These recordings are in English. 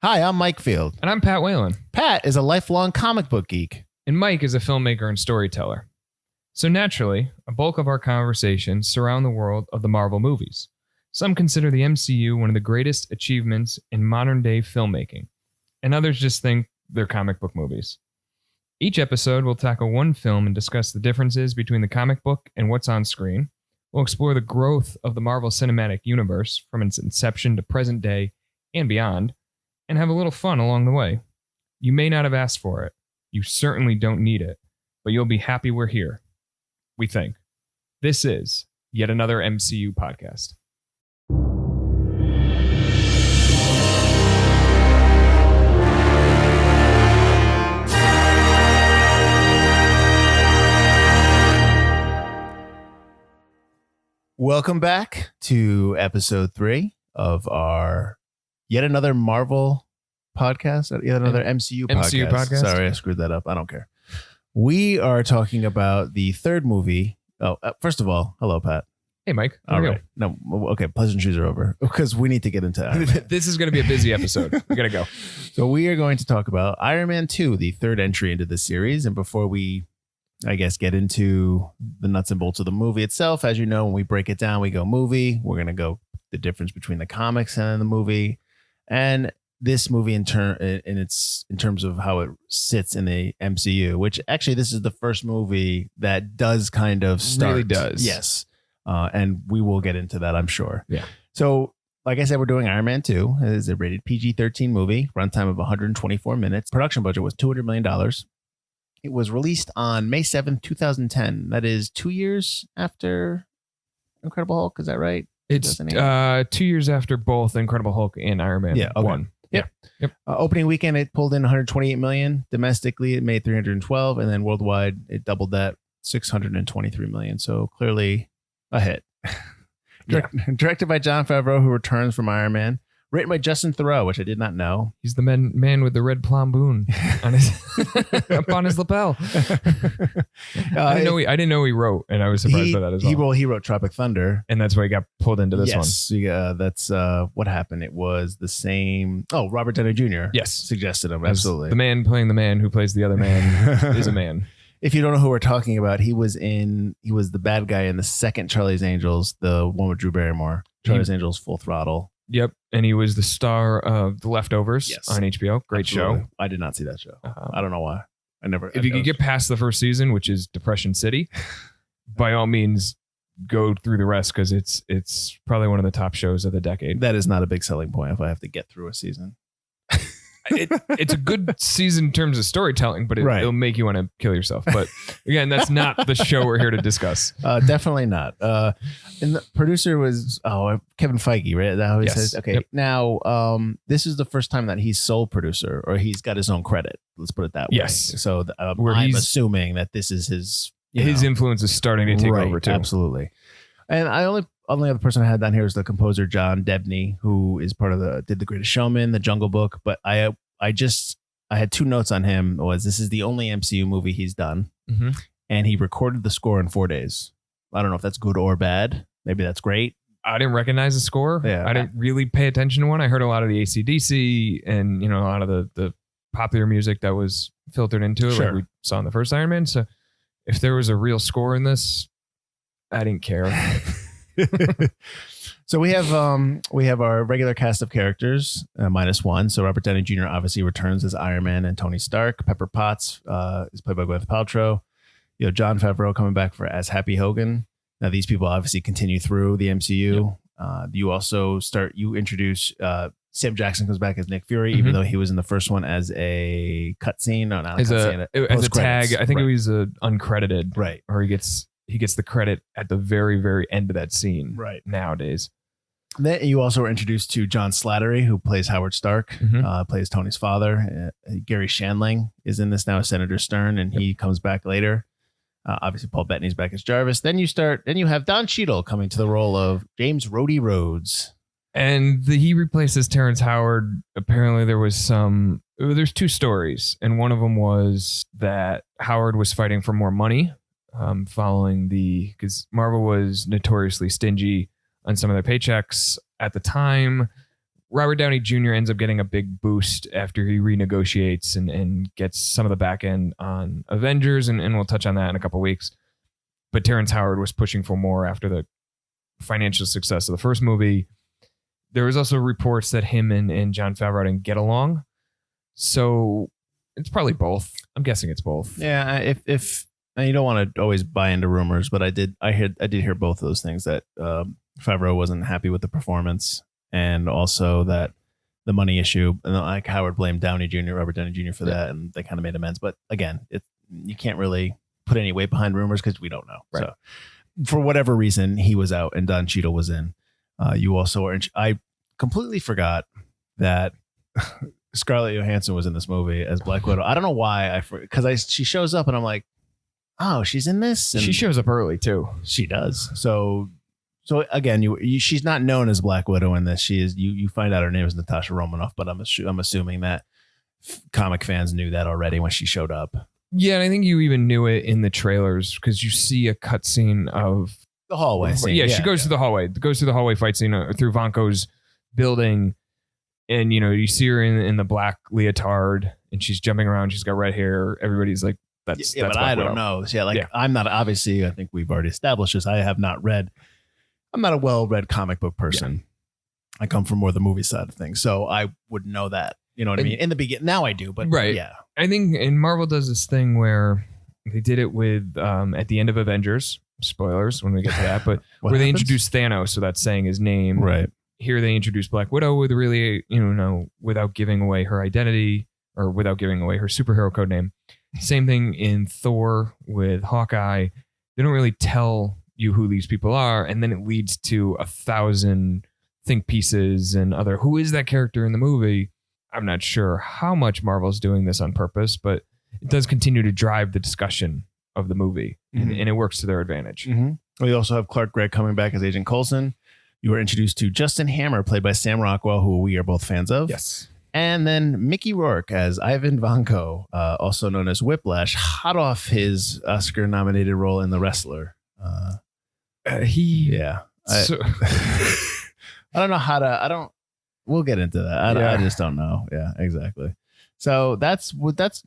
Hi, I'm Mike Field. And I'm Pat Whalen. Pat is a lifelong comic book geek. And Mike is a filmmaker and storyteller. So naturally, a bulk of our conversations surround the world of the Marvel movies. Some consider the MCU one of the greatest achievements in modern-day filmmaking, and others just think they're comic book movies. Each episode will tackle one film and discuss the differences between the comic book and what's on screen. We'll explore the growth of the Marvel Cinematic Universe from its inception to present day and beyond, and have a little fun along the way. You may not have asked for it. You certainly don't need it, but you'll be happy we're here. We think. This is yet another MCU podcast. Welcome back to episode 3 of our yet another Marvel podcast, yet another MCU podcast. Sorry, I screwed that up. I don't care. We are talking about the third movie. Oh, first of all, hello, Pat. Hey, Mike. All right. No, okay. Pleasantries are over because we need to get into Iron Man. This is going to be a busy episode. We got to go. So we are going to talk about Iron Man 2, the third entry into this series. And before we, I guess, get into the nuts and bolts of the movie itself, as you know, when we break it down, we go movie. We're going to go the difference between the comics and the movie. And this movie in terms of how it sits in the MCU, which actually this is the first movie that does kind of start. Really does. Yes. And we will get into that, I'm sure. Yeah. So, like I said, we're doing Iron Man 2. It is a rated PG-13 movie, runtime of 124 minutes. Production budget was $200 million. It was released on May 7th, 2010. That is 2 years after Incredible Hulk. Is that right? It's 2 years after both Incredible Hulk and Iron Man 1. Yep. Opening weekend, it pulled in 128 million. Domestically, it made 312, and then worldwide, it doubled that, 623 million. So clearly a hit. Directed by Jon Favreau, who returns from Iron Man. Written by Justin Theroux, which I did not know. He's the man with the red plomboon on his up on his lapel. I didn't know he wrote, and I was surprised by that as well. He wrote Tropic Thunder, and that's why he got pulled into this one. Yes, that's what happened. It was the same. Oh, Robert Downey Jr. Yes, suggested him. Absolutely, the man playing the man who plays the other man is a man. If you don't know who we're talking about, he was the bad guy in the second Charlie's Angels, the one with Drew Barrymore. Charlie's Angels Full Throttle. Yep, and he was the star of The Leftovers on HBO. Great Absolutely. show. I did not see that show. I don't know why. If you could get past the first season, which is Depression City, by all means, go through the rest because it's probably one of the top shows of the decade. That is not a big selling point if I have to get through a season. It's a good season in terms of storytelling, but it'll make you want to kill yourself. But again, that's not the show we're here to discuss. Definitely not. And the producer was Kevin Feige, right? That how he says. Okay, now this is the first time that he's sole producer, or he's got his own credit. Let's put it that way. Yes. So I'm assuming that this is his influence is starting to take over too. Absolutely. And only other person I had down here is the composer John Debney, who is part of did The Greatest Showman, The Jungle Book. But I had 2 notes on him. This is the only MCU movie he's done, and he recorded the score in 4 days. I don't know if that's good or bad. Maybe that's great. I didn't recognize the score. Yeah, I didn't really pay attention to one. I heard a lot of the AC/DC and a lot of the popular music that was filtered into it, like we saw in the first Iron Man. So if there was a real score in this, I didn't care. So we have our regular cast of characters minus one. So Robert Downey Jr. obviously returns as Iron Man and Tony Stark. Pepper Potts is played by Gwyneth Paltrow. Jon Favreau coming back as Happy Hogan. Now these people obviously continue through the MCU. Yep. You introduce Sam Jackson comes back as Nick Fury, even though he was in the first one as a cutscene. No, not as a tag. I think it was uncredited. Right. Or he gets the credit at the very, very end of that scene. Right. Nowadays. Then you also were introduced to John Slattery, who plays Howard Stark, plays Tony's father. Gary Shandling is in this now as Senator Stern, and he comes back later. Obviously, Paul Bettany's back as Jarvis. Then you have Don Cheadle coming to the role of James Rhodey Rhodes. And he replaces Terrence Howard. Apparently, there's 2 stories, and one of them was that Howard was fighting for more money, because Marvel was notoriously stingy on some of their paychecks at the time. Robert Downey Jr. ends up getting a big boost after he renegotiates and gets some of the back end on Avengers, and we'll touch on that in a couple weeks. But Terrence Howard was pushing for more after the financial success of the first movie. There was also reports that him and Jon Favreau didn't get along. So it's probably both. I'm guessing it's both. Yeah, if and you don't want to always buy into rumors, but I did hear both of those things, that Favreau wasn't happy with the performance, and also that the money issue, and like Howard blamed Robert Downey Jr. for that, and they kind of made amends. But again, you can't really put any weight behind rumors because we don't know. Right. So for whatever reason, he was out and Don Cheadle was in. You also were. I completely forgot that Scarlett Johansson was in this movie as Black Widow. I don't know why because she shows up and I'm like, oh, she's in this. And she shows up early too. She does. So again, she's not known as Black Widow in this. She is. You find out her name is Natasha Romanoff, but I'm assuming that comic fans knew that already when she showed up. Yeah, and I think you even knew it in the trailers because you see a cutscene of the hallway scene. Yeah, she goes through the hallway. Goes through the hallway fight scene through Vanko's building, and you see her in the black leotard, and she's jumping around. She's got red hair. Everybody's like, that's but Black I Widow. don't know. Yeah, I'm not, obviously, I think we've already established this. I'm not a well-read comic book person. Yeah. I come from more the movie side of things, so I would know that. You know what I mean? In the beginning, now I do, but right. Yeah. I think, and Marvel does this thing where they did it with at the end of Avengers. Spoilers when we get to that, but where they introduced Thanos, so that's saying his name. Right. Here they introduced Black Widow with really, without giving away her identity or without giving away her superhero code name. Same thing in Thor with Hawkeye. They don't really tell you who these people are, and then it leads to 1,000 think pieces and other. Who is that character in the movie? I'm not sure how much Marvel's doing this on purpose, but it does continue to drive the discussion of the movie, and it works to their advantage. Mm-hmm. We also have Clark Gregg coming back as Agent Coulson. You were introduced to Justin Hammer, played by Sam Rockwell, who we are both fans of. Yes. And then Mickey Rourke as Ivan Vanko, also known as Whiplash, hot off his Oscar-nominated role in The Wrestler. I don't know how to. We'll get into that. I just don't know. Yeah, exactly. So that's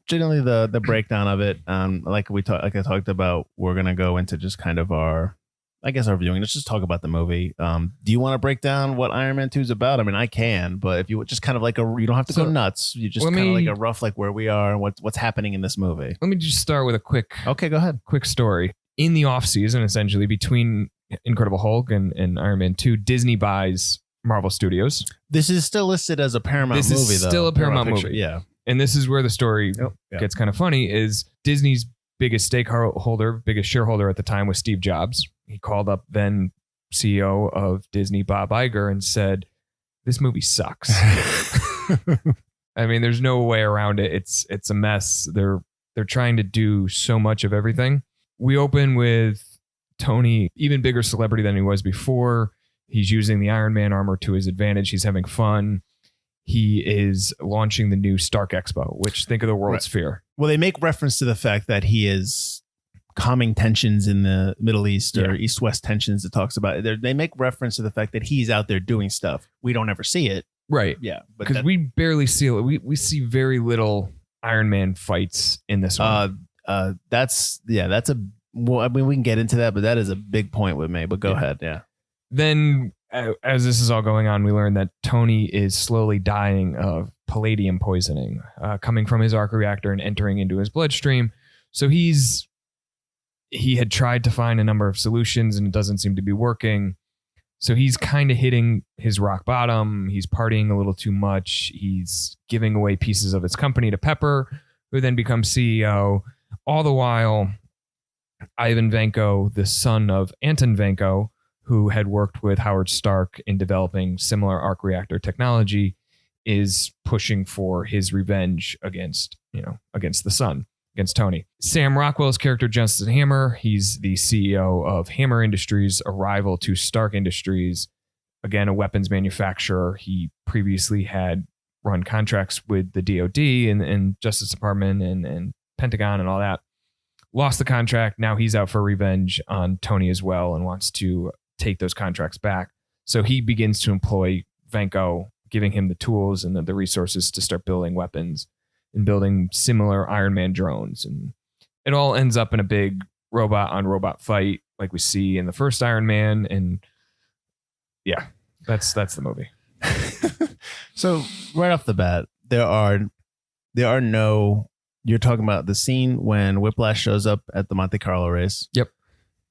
generally the breakdown of it. Like I talked about, we're gonna go into just kind of our viewing. Let's just talk about the movie. Do you want to break down what Iron Man 2 is about? I mean, I can, but if you just kind of you don't have to go nuts. You just kind of like a rough where we are and what's happening in this movie. Let me just start with a quick. Okay, go ahead. Quick story. In the off season, essentially between Incredible Hulk and Iron Man 2, Disney buys Marvel Studios. This is still listed as a Paramount movie, though. This is still a Paramount movie. Yeah. And this is where the story gets kind of funny, is Disney's biggest stakeholder, biggest shareholder at the time was Steve Jobs. He called up then CEO of Disney, Bob Iger, and said, this movie sucks. I mean, there's no way around it. It's a mess. They're trying to do so much of everything. We open with Tony, even bigger celebrity than he was before. He's using the Iron Man armor to his advantage. He's having fun. He is launching the new Stark Expo, which think of the World's Fair. Well, they make reference to the fact that he is calming tensions in the Middle East or East-West tensions. It talks about it. They make reference to the fact that he's out there doing stuff. We don't ever see it. Right. Yeah. Because we barely see it. We see very little Iron Man fights in this one. Well, I mean, we can get into that, but that is a big point with me. But go ahead. Yeah. Then, as this is all going on, we learn that Tony is slowly dying of palladium poisoning, coming from his arc reactor and entering into his bloodstream. So he had tried to find a number of solutions, and it doesn't seem to be working. So he's kind of hitting his rock bottom. He's partying a little too much. He's giving away pieces of his company to Pepper, who then becomes CEO. All the while, Ivan Vanko, the son of Anton Vanko, who had worked with Howard Stark in developing similar arc reactor technology, is pushing for his revenge against the son, against Tony. Sam Rockwell's character, Justin Hammer, he's the CEO of Hammer Industries, a rival to Stark Industries, again, a weapons manufacturer. He previously had run contracts with the DOD and Justice Department and Pentagon and all that. Lost the contract. Now he's out for revenge on Tony as well and wants to take those contracts back. So he begins to employ Vanko, giving him the tools and the resources to start building weapons and building similar Iron Man drones. And it all ends up in a big robot on robot fight like we see in the first Iron Man. And yeah, that's the movie. So right off the bat, there are no, you're talking about the scene when Whiplash shows up at the Monte Carlo race. Yep.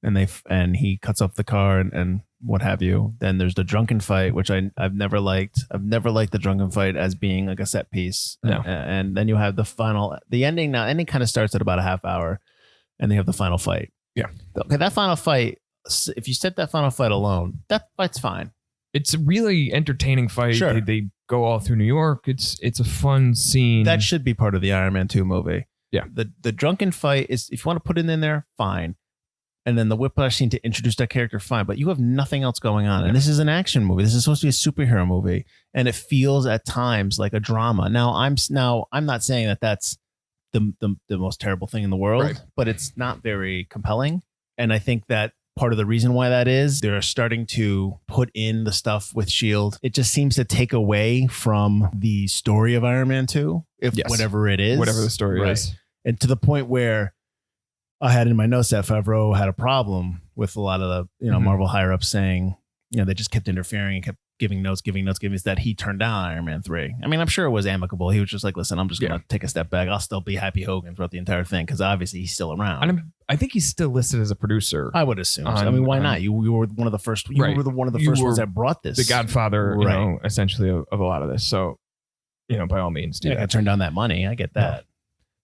And he cuts off the car and what have you. Then there's the drunken fight, which I've never liked. I've never liked the drunken fight as being like a set piece. No. And then you have the ending. Now, ending kind of starts at about a half hour, and they have the final fight. Yeah. Okay, that final fight, if you set that final fight alone, that fight's fine. It's a really entertaining fight. Sure. They go all through New York. It's a fun scene. That should be part of the Iron Man 2 movie. Yeah. The drunken fight is, if you want to put it in there, fine. And then the Whiplash scene to introduce that character, fine. But you have nothing else going on. And this is an action movie. This is supposed to be a superhero movie. And it feels at times like a drama. Now, I'm not saying that that's the most terrible thing in the world, right, but it's not very compelling. And I think that part of the reason why that is, they're starting to put in the stuff with S.H.I.E.L.D. It just seems to take away from the story of Iron Man 2, whatever it is. Whatever the story is. And to the point where I had in my notes that Favreau had a problem with a lot of the Marvel higher ups saying, they just kept interfering and kept giving notes, that he turned down Iron Man 3. I mean, I'm sure it was amicable. He was just like, listen, I'm just going to take a step back. I'll still be Happy Hogan throughout the entire thing because obviously he's still around. I think he's still listed as a producer. I would assume. I mean, why not? You were one of the first. You were one of the first ones that brought this. The godfather, essentially of a lot of this. So, by all means, I turn down that money. I get that.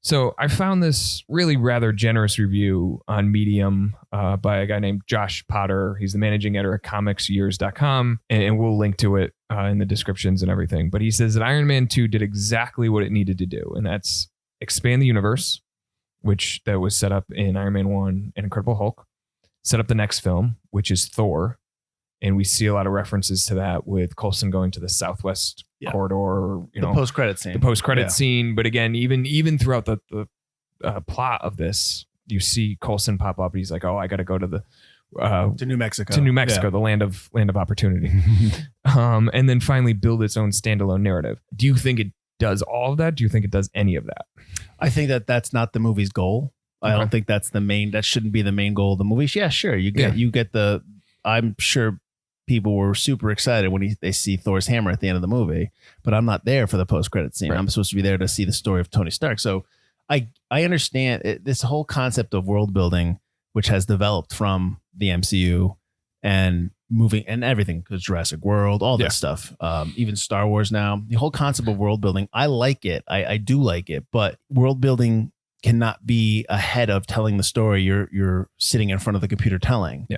So I found this really rather generous review on Medium by a guy named Josh Potter. He's the managing editor at comicsyears.com, and we'll link to it in the descriptions and everything. But he says that Iron Man 2 did exactly what it needed to do, and that's expand the universe, which that was set up in Iron Man 1 and Incredible Hulk, set up the next film, which is Thor. And we see a lot of references to that with Coulson going to the Southwest corridor, the post-credit scene. The post-credit scene. But again, even throughout the plot of this, you see Coulson pop up. And he's like, "Oh, I got to go to to New Mexico, the land of opportunity," and then finally build its own standalone narrative. Do you think it does all of that? Do you think it does any of that? I think that's not the movie's goal. I don't think that's the main. That shouldn't be the main goal of the movie. Yeah, sure. You get the. I'm sure people were super excited when they see Thor's hammer at the end of the movie, but I'm not there for the post-credit scene. Right. I'm supposed to be there to see the story of Tony Stark. So I understand this whole concept of world building, which has developed from the MCU and moving and everything, because Jurassic World, all that stuff, even Star Wars now, the whole concept of world building. I like it. I do like it, but world building cannot be ahead of telling the story you're sitting in front of the computer telling. Yeah.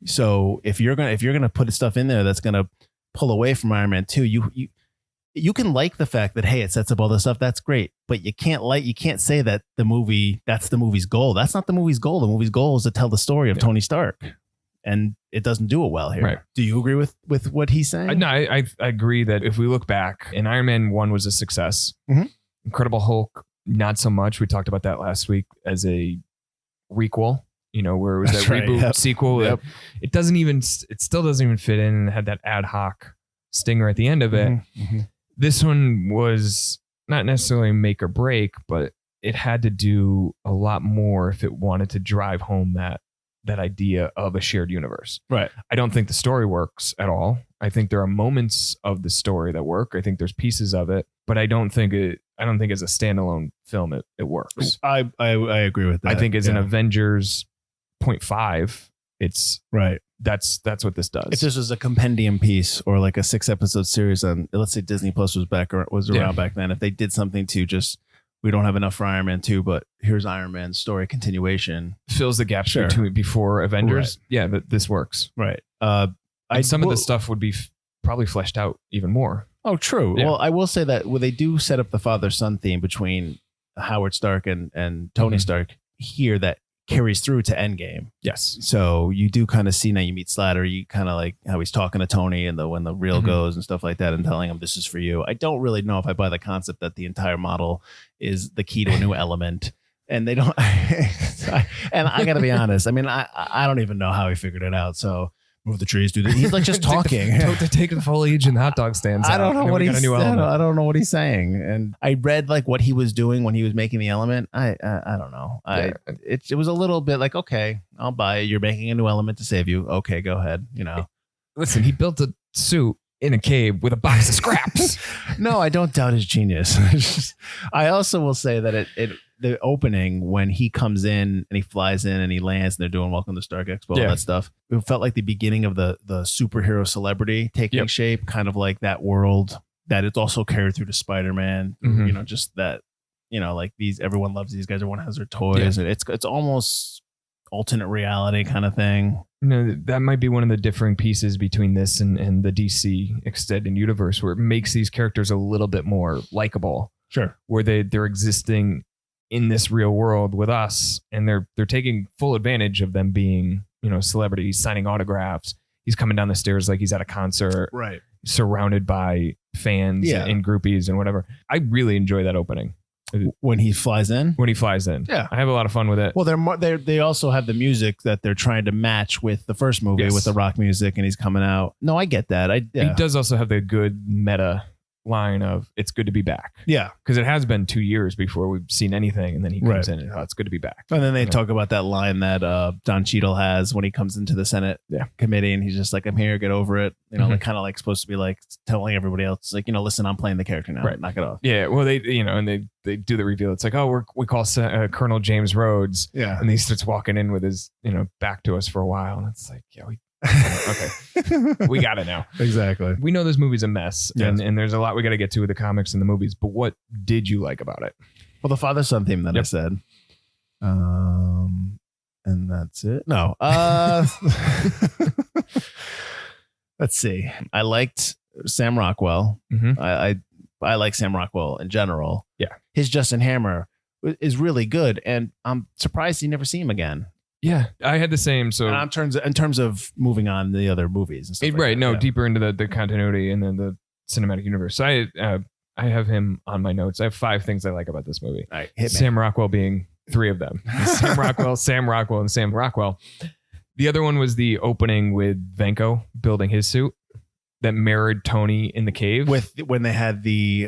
So if you're gonna put stuff in there that's gonna pull away from Iron Man 2, you can like the fact that, hey, it sets up all this stuff. That's great, but you can't say that that's the movie's goal. That's not the movie's goal. The movie's goal is to tell the story of Tony Stark, and it doesn't do it well here. Right. Do you agree with what he's saying? No, I agree that if we look back, and Iron Man 1 was a success. Mm-hmm. Incredible Hulk, not so much. We talked about that last week as a requel. Where it was that reboot sequel. Yep. It still doesn't even fit in, and had that ad hoc stinger at the end of it. Mm-hmm. This one was not necessarily make or break, but it had to do a lot more if it wanted to drive home that idea of a shared universe. Right. I don't think the story works at all. I think there are moments of the story that work. I think there's pieces of it, but I don't think as a standalone film it works. I agree with that. I think as an Avengers 0.5, it's right. That's what this does. If this was a compendium piece or like a 6-episode series on, let's say Disney Plus was around back then, if they did something to just, we don't have enough for Iron Man 2, but here's Iron Man's story continuation, fills the gap before Avengers. Right. Yeah, this works. Right. Some of the stuff would be probably fleshed out even more. Oh, true. Yeah. Well, I will say that they do set up the father-son theme between Howard Stark and Tony Stark here that carries through to Endgame. Yes. So you do kind of see, now you meet Slatter, you kind of like how he's talking to Tony and when the reel goes and stuff like that and telling him this is for you. I don't really know if I buy the concept that the entire model is the key to a new element. And they don't, and I got to be honest. I mean, I don't even know how he figured it out. So, move the trees, dude. He's like just talking. Take the foliage and the hot dog stands. I don't know what he's saying. I don't know what he's saying. And I read like what he was doing when he was making the element. I don't know. It was a little bit like, okay, I'll buy it. You're making a new element to save you. Okay, go ahead. You know, listen, he built a suit in a cave with a box of scraps. No, I don't doubt his genius. I also will say that the opening when he comes in and he flies in and he lands and they're doing Welcome to Stark Expo, all that stuff. It felt like the beginning of the superhero celebrity taking shape, kind of like that world that it's also carried through to Spider-Man. You know, just that, you know, like everyone loves these guys. Everyone has their toys. And it's almost alternate reality kind of thing. You know, that might be one of the differing pieces between this and the DC extended universe, where it makes these characters a little bit more likable. Sure. Where they're existing in this real world with us, and they're taking full advantage of them being, you know, celebrities, signing autographs. He's coming down the stairs like he's at a concert, right? Surrounded Surrounded by fans and groupies and whatever. I really enjoy that opening. When he flies in? Yeah. I have a lot of fun with it. Well, they also have the music that they're trying to match with the first movie with the rock music, and he's coming out. No, I get that. He does also have the good meta line of "It's good to be back." Yeah, because it has been 2 years before we've seen anything, and then he comes in and it's good to be back. And then they talk about that line that Don Cheadle has when he comes into the Senate committee, and he's just like, "I'm here, get over it." You know, like kind of like supposed to be like telling everybody else, like, you know, listen, I'm playing the character now, right? Knock it off. Yeah, well, they, you know, and they do the reveal. It's like, oh, we call Colonel James Rhodes, and he starts walking in with his, you know, back to us for a while, and it's like, yeah, okay, we got it now. Exactly. We know this movie's a mess, and there's a lot we got to get to with the comics and the movies. But what did you like about it? Well, the father-son theme that I said, and that's it. No, let's see. I liked Sam Rockwell. I like Sam Rockwell in general. Yeah, his Justin Hammer is really good, and I'm surprised you never see him again. Yeah, I had the same. So in terms of moving on the other movies and stuff like right, that. No, deeper into the continuity and then the cinematic universe. So I have him on my notes. I have 5 things I like about this movie. All right, hit me. Sam Rockwell being 3 of them. Sam Rockwell, and Sam Rockwell. The other one was the opening with Vanko building his suit that mirrored Tony in the cave. When they had the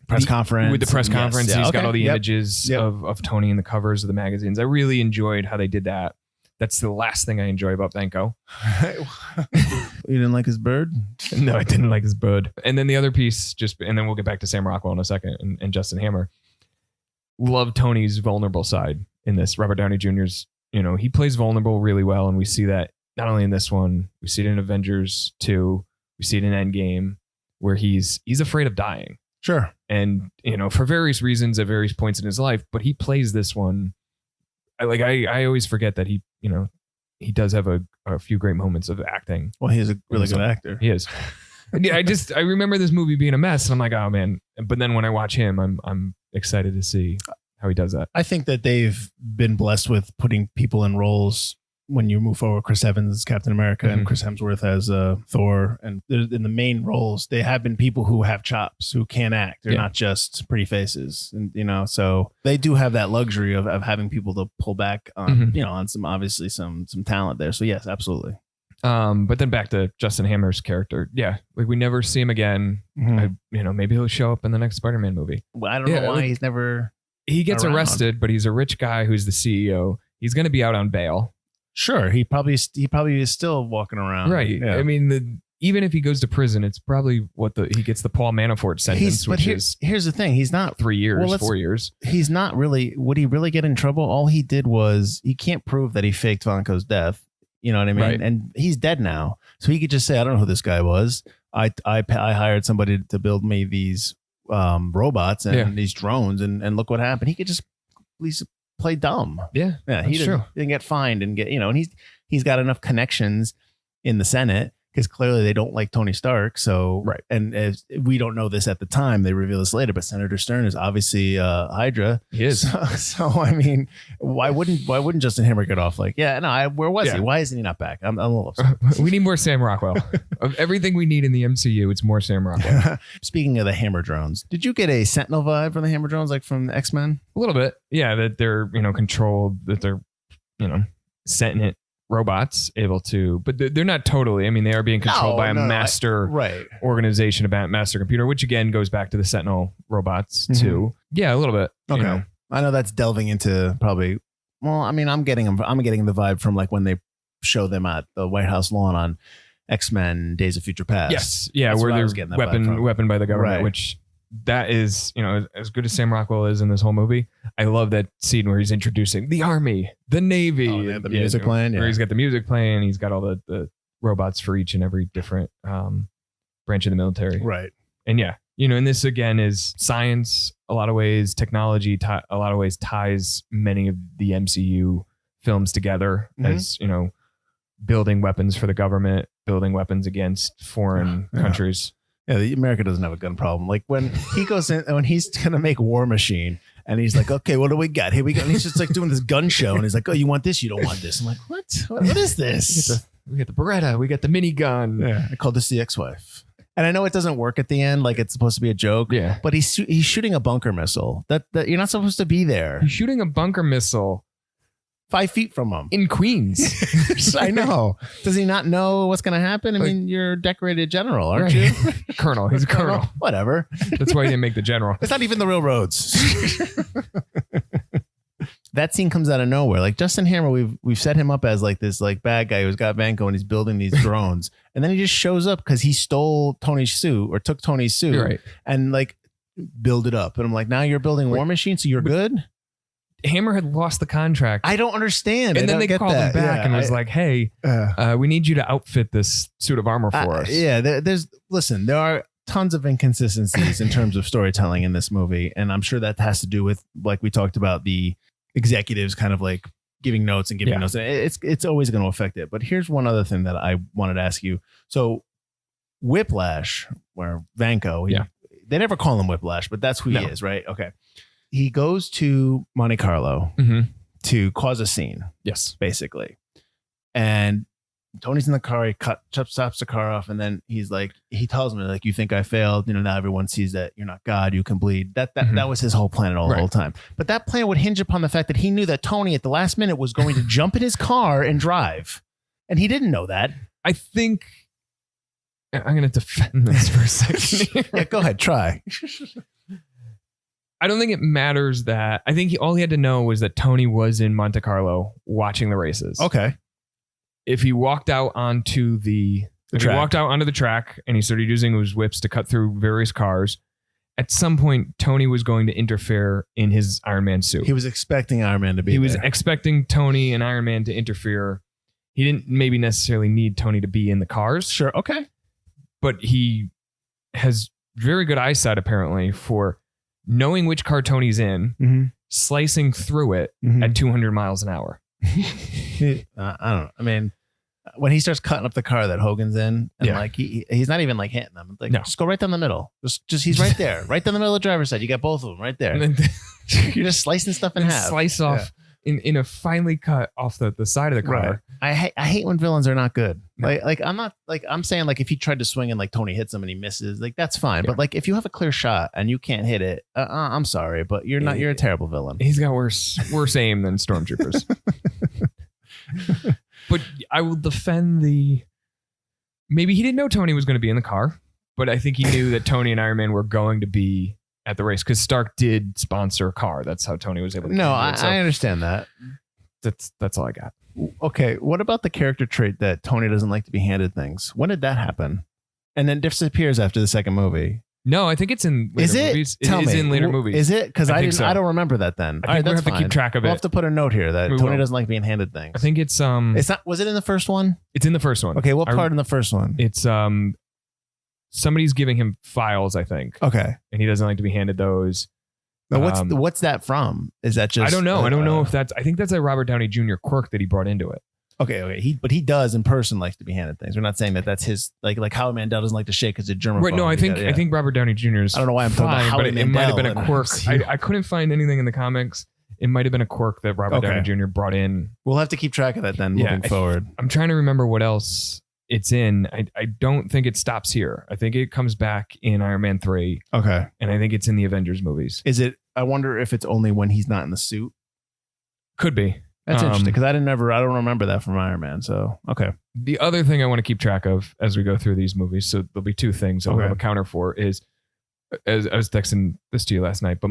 press conference. With the press conference, he's got all the images of Tony in the covers of the magazines. I really enjoyed how they did that. That's the last thing I enjoy about Vanko. You didn't like his bird? No, I didn't like his bird. And then the other piece, and then we'll get back to Sam Rockwell in a second and Justin Hammer. Love Tony's vulnerable side in this. Robert Downey Jr.'s, you know, he plays vulnerable really well. And we see that not only in this one, we see it in Avengers 2. We see it in Endgame, where he's afraid of dying. Sure. And, you know, for various reasons at various points in his life, but he plays this one. I always forget that he, you know, he does have a few great moments of acting. Well, he's a really good actor. He is. Yeah, I remember this movie being a mess, and I'm like, oh man. But then when I watch him, I'm excited to see how he does that. I think that they've been blessed with putting people in roles. When you move forward, Chris Evans as Captain America and Chris Hemsworth as Thor, and in the main roles, they have been people who have chops, who can act. They're not just pretty faces, and you know, so they do have that luxury of having people to pull back on, you know, on some obviously some talent there. So yes, absolutely. But then back to Justin Hammer's character. Yeah, like we never see him again. You know, maybe he'll show up in the next Spider-Man movie. Well, I don't know why he's never. He gets arrested, but he's a rich guy who's the CEO. He's going to be out on bail. Sure, he probably is still walking around. Right. Yeah. I mean, even if he goes to prison, it's probably he gets the Paul Manafort sentence, here's the thing: he's not 3 years, 4 years. He's not really. Would he really get in trouble? All he did was he can't prove that he faked Vanko's death. You know what I mean? Right. And he's dead now, so he could just say, "I don't know who this guy was. I hired somebody to build me these robots and these drones, and look what happened." He could just at least play dumb. Yeah. He didn't get fined and get, you know, and he's got enough connections in the Senate because clearly they don't like Tony Stark. So, right. And as we don't know this at the time, they reveal this later, but Senator Stern is obviously Hydra. He is. So I mean, why wouldn't Justin Hammer get off like, where was he? Why isn't he not back? I'm a little upset. We need more Sam Rockwell. Of everything we need in the MCU, it's more Sam Rockwell. Speaking of the Hammer drones, did you get a Sentinel vibe from the Hammer drones, like from X-Men? A little bit. Yeah, that they're, you know, controlled, that they're, you know, sentient robots able to, but they're not totally. I mean, they are being controlled by a master organization, a master computer, which again goes back to the Sentinel robots too. Yeah, a little bit. Okay, you know. I know that's delving into probably. Well, I mean, I'm getting the vibe from like when they show them at the White House lawn on X-Men Days of Future Past. Yes, yeah, that's where they're weapon by the government, which. That is, as good as Sam Rockwell is in this whole movie. I love that scene where he's introducing the Army, the Navy, the music playing. Where he's got the music playing. He's got all the robots for each and every different branch of the military. Right. And and this again is science. A lot of ways, technology. A lot of ways ties many of the MCU films together as building weapons for the government, building weapons against foreign countries. Yeah, America doesn't have a gun problem. Like when he goes in, when he's gonna make War Machine, and he's like, "Okay, what do we got? Here we go." And he's just like doing this gun show, and he's like, "Oh, you want this? You don't want this." I'm like, "What? What is this?" We got the Beretta. We got the minigun. Yeah, I called this the ex-wife. And I know it doesn't work at the end, like it's supposed to be a joke. Yeah, but he's shooting a bunker missile that you're not supposed to be there. He's shooting a bunker missile 5 feet from him in Queens. I know. Does he not know what's going to happen? I mean, you're a decorated general, aren't you? Colonel. He's a colonel. Whatever. That's why he didn't make the general. It's not even the real Rhodes. That scene comes out of nowhere. Like Justin Hammer, we've set him up as like this like bad guy who's got Vanko and he's building these drones, and then he just shows up because he stole Tony's suit or took Tony's suit, right, and like build it up. And I'm like, now you're building War Machine, so you're good. Hammer had lost the contract. I don't understand. And then they called him back and was like, "Hey, we need you to outfit this suit of armor for us." Yeah, there are tons of inconsistencies in terms of storytelling in this movie, and I'm sure that has to do with, like we talked about, the executives kind of like giving notes and giving notes. It's always going to affect it. But here's one other thing that I wanted to ask you. So Whiplash, where Vanko, they never call him Whiplash, but that's who he is, right? Okay. He goes to Monte Carlo to cause a scene. Yes. Basically. And Tony's in the car. He stops the car off. And then he's like, he tells me, like, you think I failed. Now everyone sees that you're not God. You can bleed. That was his whole plan the whole time. But that plan would hinge upon the fact that he knew that Tony at the last minute was going to jump in his car and drive. And he didn't know that. I think I'm going to defend this for a second. Yeah, go ahead. Try. I don't think it matters that. I think all he had to know was that Tony was in Monte Carlo watching the races. Okay. If he walked out onto the track and he started using his whips to cut through various cars, at some point Tony was going to interfere in his Iron Man suit. He was expecting Iron Man to be there. He was expecting Tony and Iron Man to interfere. He didn't maybe necessarily need Tony to be in the cars. Sure. Okay. But he has very good eyesight apparently for knowing which car Tony's in, slicing through it at 200 miles an hour. I don't know. I mean, when he starts cutting up the car that Hogan's in, and like he's not even like hitting them. Like, just go right down the middle. Just he's right there, right down the middle of the driver's side. You got both of them right there. And then you're just slicing stuff in half. Slice off in a finely cut off the side of the car. Right. I hate when villains are not good. Like I'm not like I'm saying like if he tried to swing and like Tony hits him and he misses, like that's fine. But like if you have a clear shot and you can't hit it, I'm sorry, but you're a terrible villain. He's got worse aim than stormtroopers. But I will defend maybe he didn't know Tony was going to be in the car, but I think he knew that Tony and Iron Man were going to be at the race because Stark did sponsor a car. That's how Tony was able to. No, I understand that. That's all I got. Okay. What about the character trait that Tony doesn't like to be handed things? When did that happen? And then disappears after the second movie. No, I think it's in later movies. It is in later movies. Is it? Because I don't remember that then. I think we'll have to keep track of it. We'll have to put a note here that Tony doesn't like being handed things. I think it's not. Was it in the first one? It's in the first one. Okay, what part in the first one? It's somebody's giving him files, I think. Okay. And he doesn't like to be handed those. Now what's that from? Is that just? I don't know. I don't know if that's. I think that's a Robert Downey Jr. quirk that he brought into it. Okay. He does in person likes to be handed things. We're not saying that that's his like Howie Mandel doesn't like to shake as a German. Right. No, I think Robert Downey Jr. is. I don't know why I'm talking about Howie Mandel. It might have been a quirk. I couldn't find anything in the comics. It might have been a quirk that Robert Downey Jr. brought in. We'll have to keep track of that then moving forward. I'm trying to remember what else it's in. I don't think it stops here. I think it comes back in Iron Man 3. Okay. And I think it's in the Avengers movies. Is it? I wonder if it's only when he's not in the suit. Could be. That's interesting because I don't remember that from Iron Man. So, okay. The other thing I want to keep track of as we go through these movies, so there'll be two things I'll have a counter for is, as I was texting this to you last night, but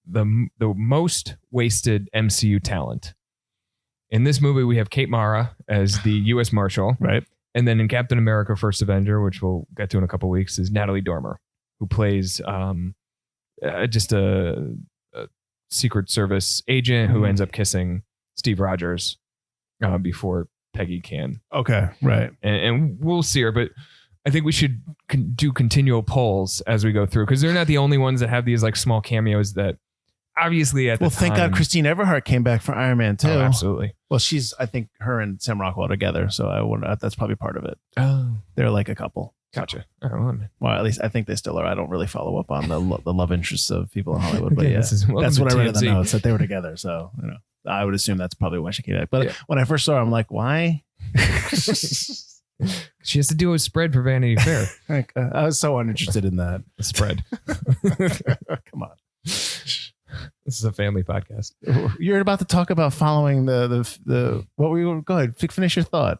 the most wasted MCU talent. In this movie, we have Kate Mara as the U.S. Marshal. Right. And then in Captain America First Avenger, which we'll get to in a couple of weeks, is Natalie Dormer, who plays just a Secret Service agent who ends up kissing Steve Rogers before Peggy can. Okay, right. And we'll see her, but I think we should do continual polls as we go through because they're not the only ones that have these like small cameos that obviously at the time. Well, thank God Christine Everhart came back for Iron Man 2. Oh, absolutely. Well, I think her and Sam Rockwell together, so that's probably part of it. Oh. They're like a couple. Gotcha. Well, at least I think they still are. I don't really follow up on the love interests of people in Hollywood, but Okay, yeah, that's what I read in the TMZ. notes that they were together. So I would assume that's probably why she came back. But when I first saw her, I'm like, why? She has to do a spread for Vanity Fair. I was so uninterested in that. A spread. Come on. This is a family podcast. You're about to talk about following the what were you? Go ahead, finish your thought.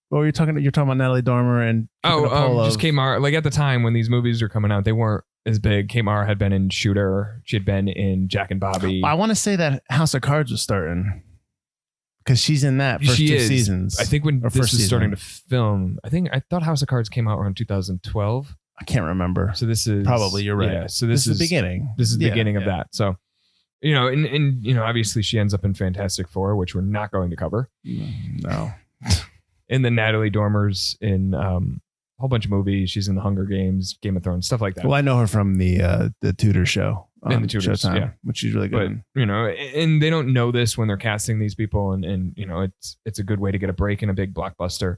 What were you talking? You're talking about Natalie Dormer and just Kate Mara. Like at the time when these movies were coming out, they weren't as big. Kate Mara had been in Shooter. She had been in Jack and Bobby. I want to say that House of Cards was starting because she's in that first two seasons. I think when this was season. starting to film, I thought House of Cards came out around 2012. I can't remember. So this is probably you're right. Yeah, so this is the beginning. This is the beginning of that. So. And obviously she ends up in Fantastic Four, which we're not going to cover. No. And then Natalie Dormer's in a whole bunch of movies. She's in The Hunger Games, Game of Thrones, stuff like that. Well, I know her from the Tudor show. In the Tudors, Showtime, which she's really good. But, and they don't know this when they're casting these people. And it's a good way to get a break in a big blockbuster.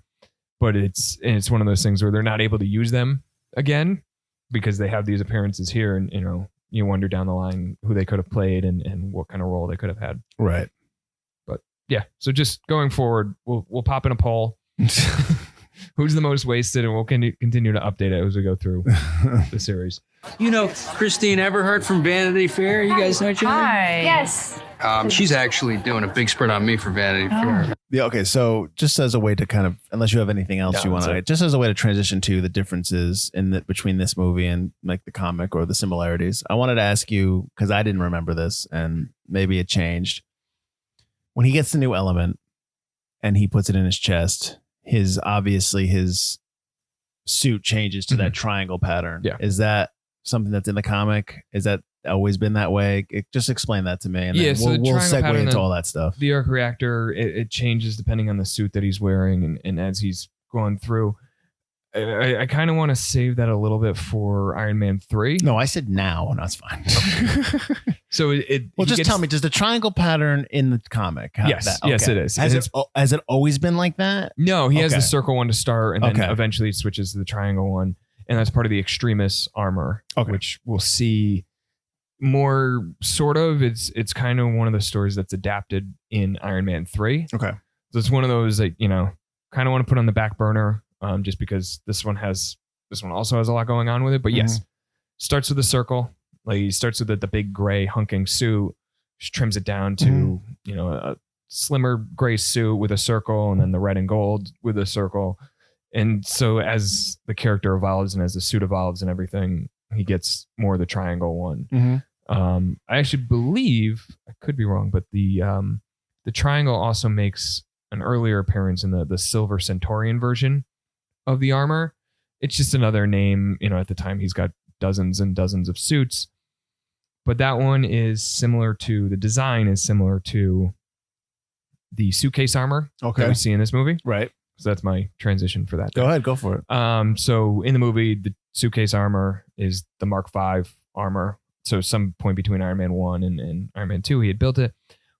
But it's one of those things where they're not able to use them again because they have these appearances here. And, you wonder down the line who they could have played and what kind of role they could have had. Right. But yeah, so just going forward, we'll pop in a poll. Who's the most wasted? And we'll continue to update it as we go through the series. Christine Everhart from Vanity Fair. You guys know each other? Hi. Yes. She's actually doing a big spread on me for Vanity Fair. Yeah. Okay. So just as a way to kind of, unless you have anything else you want to, just as a way to transition to the differences between this movie and like the comic or the similarities, I wanted to ask you, because I didn't remember this and maybe it changed. When he gets the new element and he puts it in his chest, his suit changes to that triangle pattern. Yeah. Is that something that's in the comic? Is that always been that way? Just explain that to me, and then we'll segue into all that stuff. The arc reactor, it changes depending on the suit that he's wearing, and as he's going through. I kind of want to save that a little bit for Iron Man 3. No, I said now, and that's fine. So tell me, does the triangle pattern in the comic have yes, that? Okay. Yes, it is. Has it always been like that? No, he has the circle one to start, and then eventually it switches to the triangle one, and that's part of the Extremis armor, which we'll see more. Sort of, it's kind of one of the stories that's adapted in Iron Man 3. Okay, so it's one of those that kind of want to put on the back burner. Just because this one also has a lot going on with it. But yes, starts with a circle. Like he starts with the big gray hunking suit, just trims it down to, a slimmer gray suit with a circle, and then the red and gold with a circle. And so as the character evolves and as the suit evolves and everything, he gets more of the triangle one. I actually believe, I could be wrong, but the triangle also makes an earlier appearance in the Silver Centaurian version of the armor. It's just another name. At the time he's got dozens and dozens of suits, but that one is similar to, the design is similar to the suitcase armor that we see in this movie. Right. So that's my transition for that. Go ahead, go for it. So in the movie, the suitcase armor is the Mark V armor. So some point between Iron Man 1 and Iron Man 2, he had built it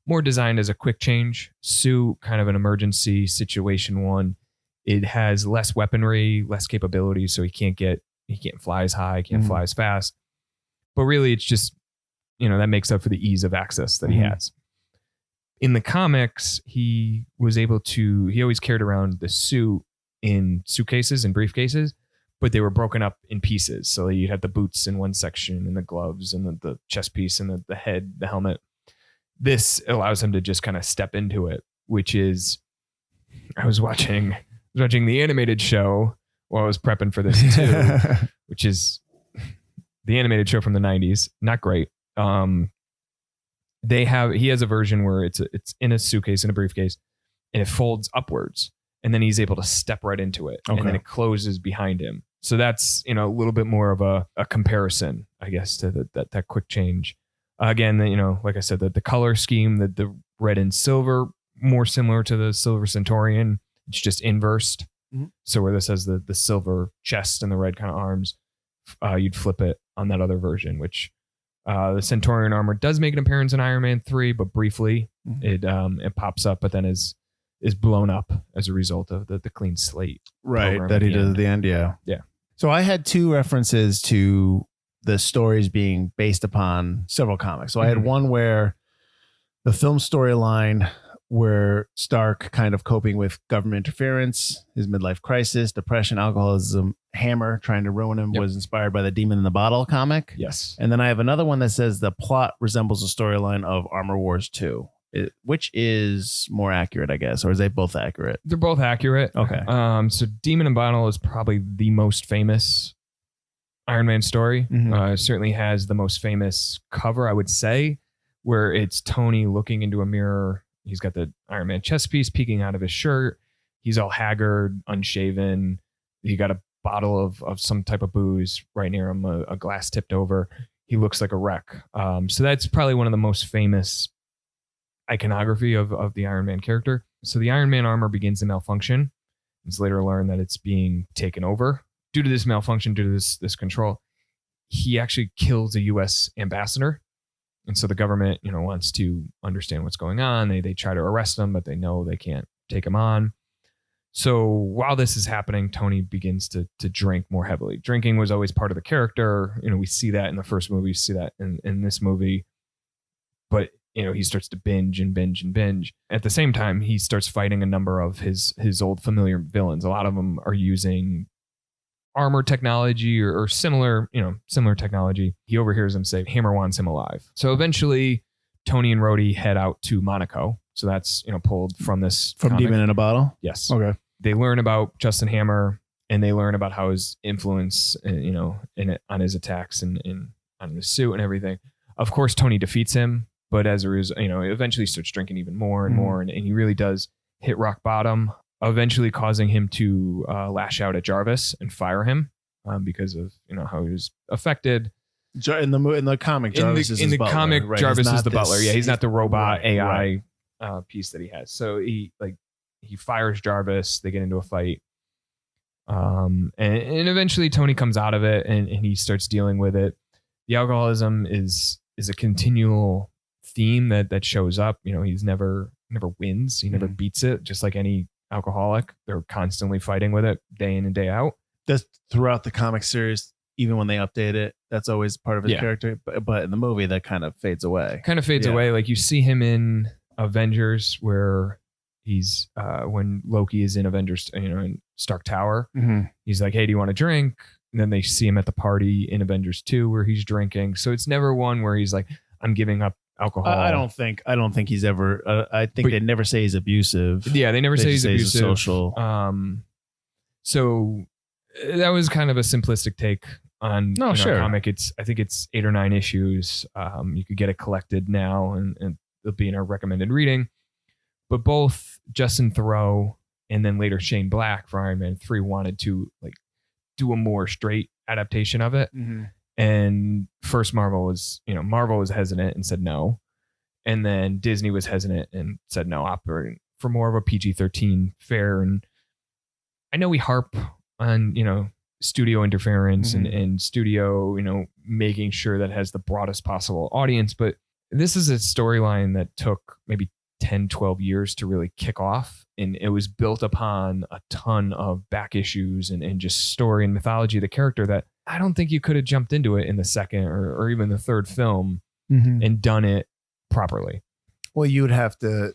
more designed as a quick change suit, kind of an emergency situation one. It has less weaponry, less capabilities, so he can't fly as high, can't fly as fast. But really, it's just, that makes up for the ease of access that he has. In the comics, he always carried around the suit in suitcases and briefcases, but they were broken up in pieces. So you'd have the boots in one section and the gloves and the chest piece and the head, the helmet. this allows him to just kind of step into it, which is, I was watching the animated show while I was prepping for this too, which is the animated show from the 90s. Not great. He has a version where it's in a suitcase, in a briefcase, and it folds upwards, and then he's able to step right into it, and then it closes behind him. So that's, a little bit more of a comparison, I guess, to that quick change. Again, like I said, the color scheme, the red and silver, more similar to the Silver Centaurian. It's just inversed. Mm-hmm. So where this has the silver chest and the red kind of arms, you'd flip it on that other version, which the Centaurian armor does make an appearance in Iron Man 3, but briefly. Mm-hmm. It pops up, but then is blown up as a result of the clean slate. Right, that he does at the end, yeah. Yeah. So I had two references to the stories being based upon several comics. So I had one where the film storyline where Stark kind of coping with government interference, his midlife crisis, depression, alcoholism, Hammer trying to ruin him, was inspired by the Demon in the Bottle comic. Yes. And then I have another one that says the plot resembles the storyline of Armor Wars 2. Which is more accurate, I guess, or is they both accurate? They're both accurate. Okay. So Demon and Bottle is probably the most famous Iron Man story. Mm-hmm. Certainly has the most famous cover, I would say, where it's Tony looking into a mirror. He's got the Iron Man chest piece peeking out of his shirt. He's all haggard, unshaven. He got a bottle of some type of booze right near him, a glass tipped over. He looks like a wreck. So that's probably one of the most famous iconography of the Iron Man character. So the Iron Man armor begins to malfunction. It's later learned that it's being taken over. Due to this malfunction, due to this control, he actually kills a U.S. ambassador. And so the government, wants to understand what's going on. They try to arrest him, but they know they can't take him on. So while this is happening, Tony begins to drink more heavily. Drinking was always part of the character. We see that in the first movie, we see that in this movie. But he starts to binge and binge and binge. At the same time, he starts fighting a number of his old familiar villains. A lot of them are using armor technology or similar technology. He overhears them say Hammer wants him alive. So eventually, Tony and Rhodey head out to Monaco. So that's pulled from this comic. Demon in a Bottle. Yes. Okay. They learn about Justin Hammer, and they learn about how his influence, on his attacks and on his suit and everything. Of course, Tony defeats him. But as a result, eventually starts drinking even more and more. And he really does hit rock bottom, eventually causing him to lash out at Jarvis and fire him because of, how he was affected. In the comic, Jarvis is his butler. Comic, right? Jarvis is the butler. Yeah, he's not the robot AI piece that he has. So he fires Jarvis. They get into a fight. And eventually Tony comes out of it and he starts dealing with it. The alcoholism is a continual theme that shows up. He's never wins. He never beats it. Just like any alcoholic, they're constantly fighting with it day in and day out. That's throughout the comic series. Even when they update it, that's always part of his character. But in the movie, that kind of fades away. Away. Like you see him in Avengers, where he's when Loki is in Avengers, in Stark Tower. Mm-hmm. He's like, "Hey, do you want a drink?" And then they see him at the party in Avengers 2 where he's drinking. So it's never one where he's like, "I'm giving up alcohol." I don't think he's ever. I think they never say he's abusive. Yeah, they never say he's abusive. He's social. So that was kind of a simplistic take on our comic. I think it's 8 or 9 issues. You could get it collected now, and it'll be in our recommended reading. But both Justin Theroux and then later Shane Black for Iron Man 3 wanted to do a more straight adaptation of it. Mm-hmm. And first Marvel was hesitant and said no. And then Disney was hesitant and said no, operating for more of a PG-13 fare. And I know we harp on, studio interference and studio, making sure that it has the broadest possible audience. But this is a storyline that took maybe 10, 12 years to really kick off. And it was built upon a ton of back issues and just story and mythology of the character that I don't think you could have jumped into it in the second or even the third film and done it properly. Well, you'd have to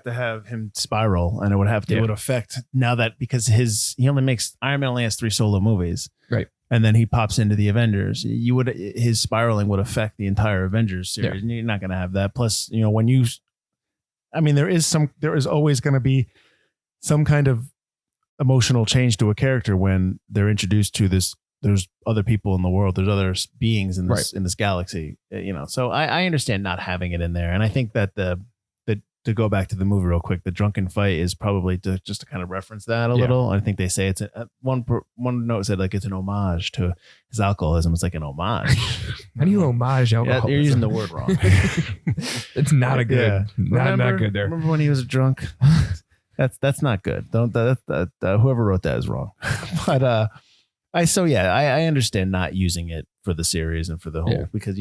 have him spiral, and it would affect now that because Iron Man only has 3 solo movies. Right. and then he pops into the Avengers. His spiraling would affect the entire Avengers series. And you're not going to have that. Plus, there is always going to be some kind of emotional change to a character when they're introduced to this. There's other people in the world. There's other beings in this galaxy. So I understand not having it in there, and I think that to go back to the movie real quick, the drunken fight is probably just to kind of reference that a little. I think they say it's one note said like it's an homage to his alcoholism. It's like an homage. How do you homage alcoholism? You're using the word wrong. It's not a good, not good there. Remember when he was drunk? That's not good. Whoever wrote that is wrong. But I understand not using it for the series and for the whole because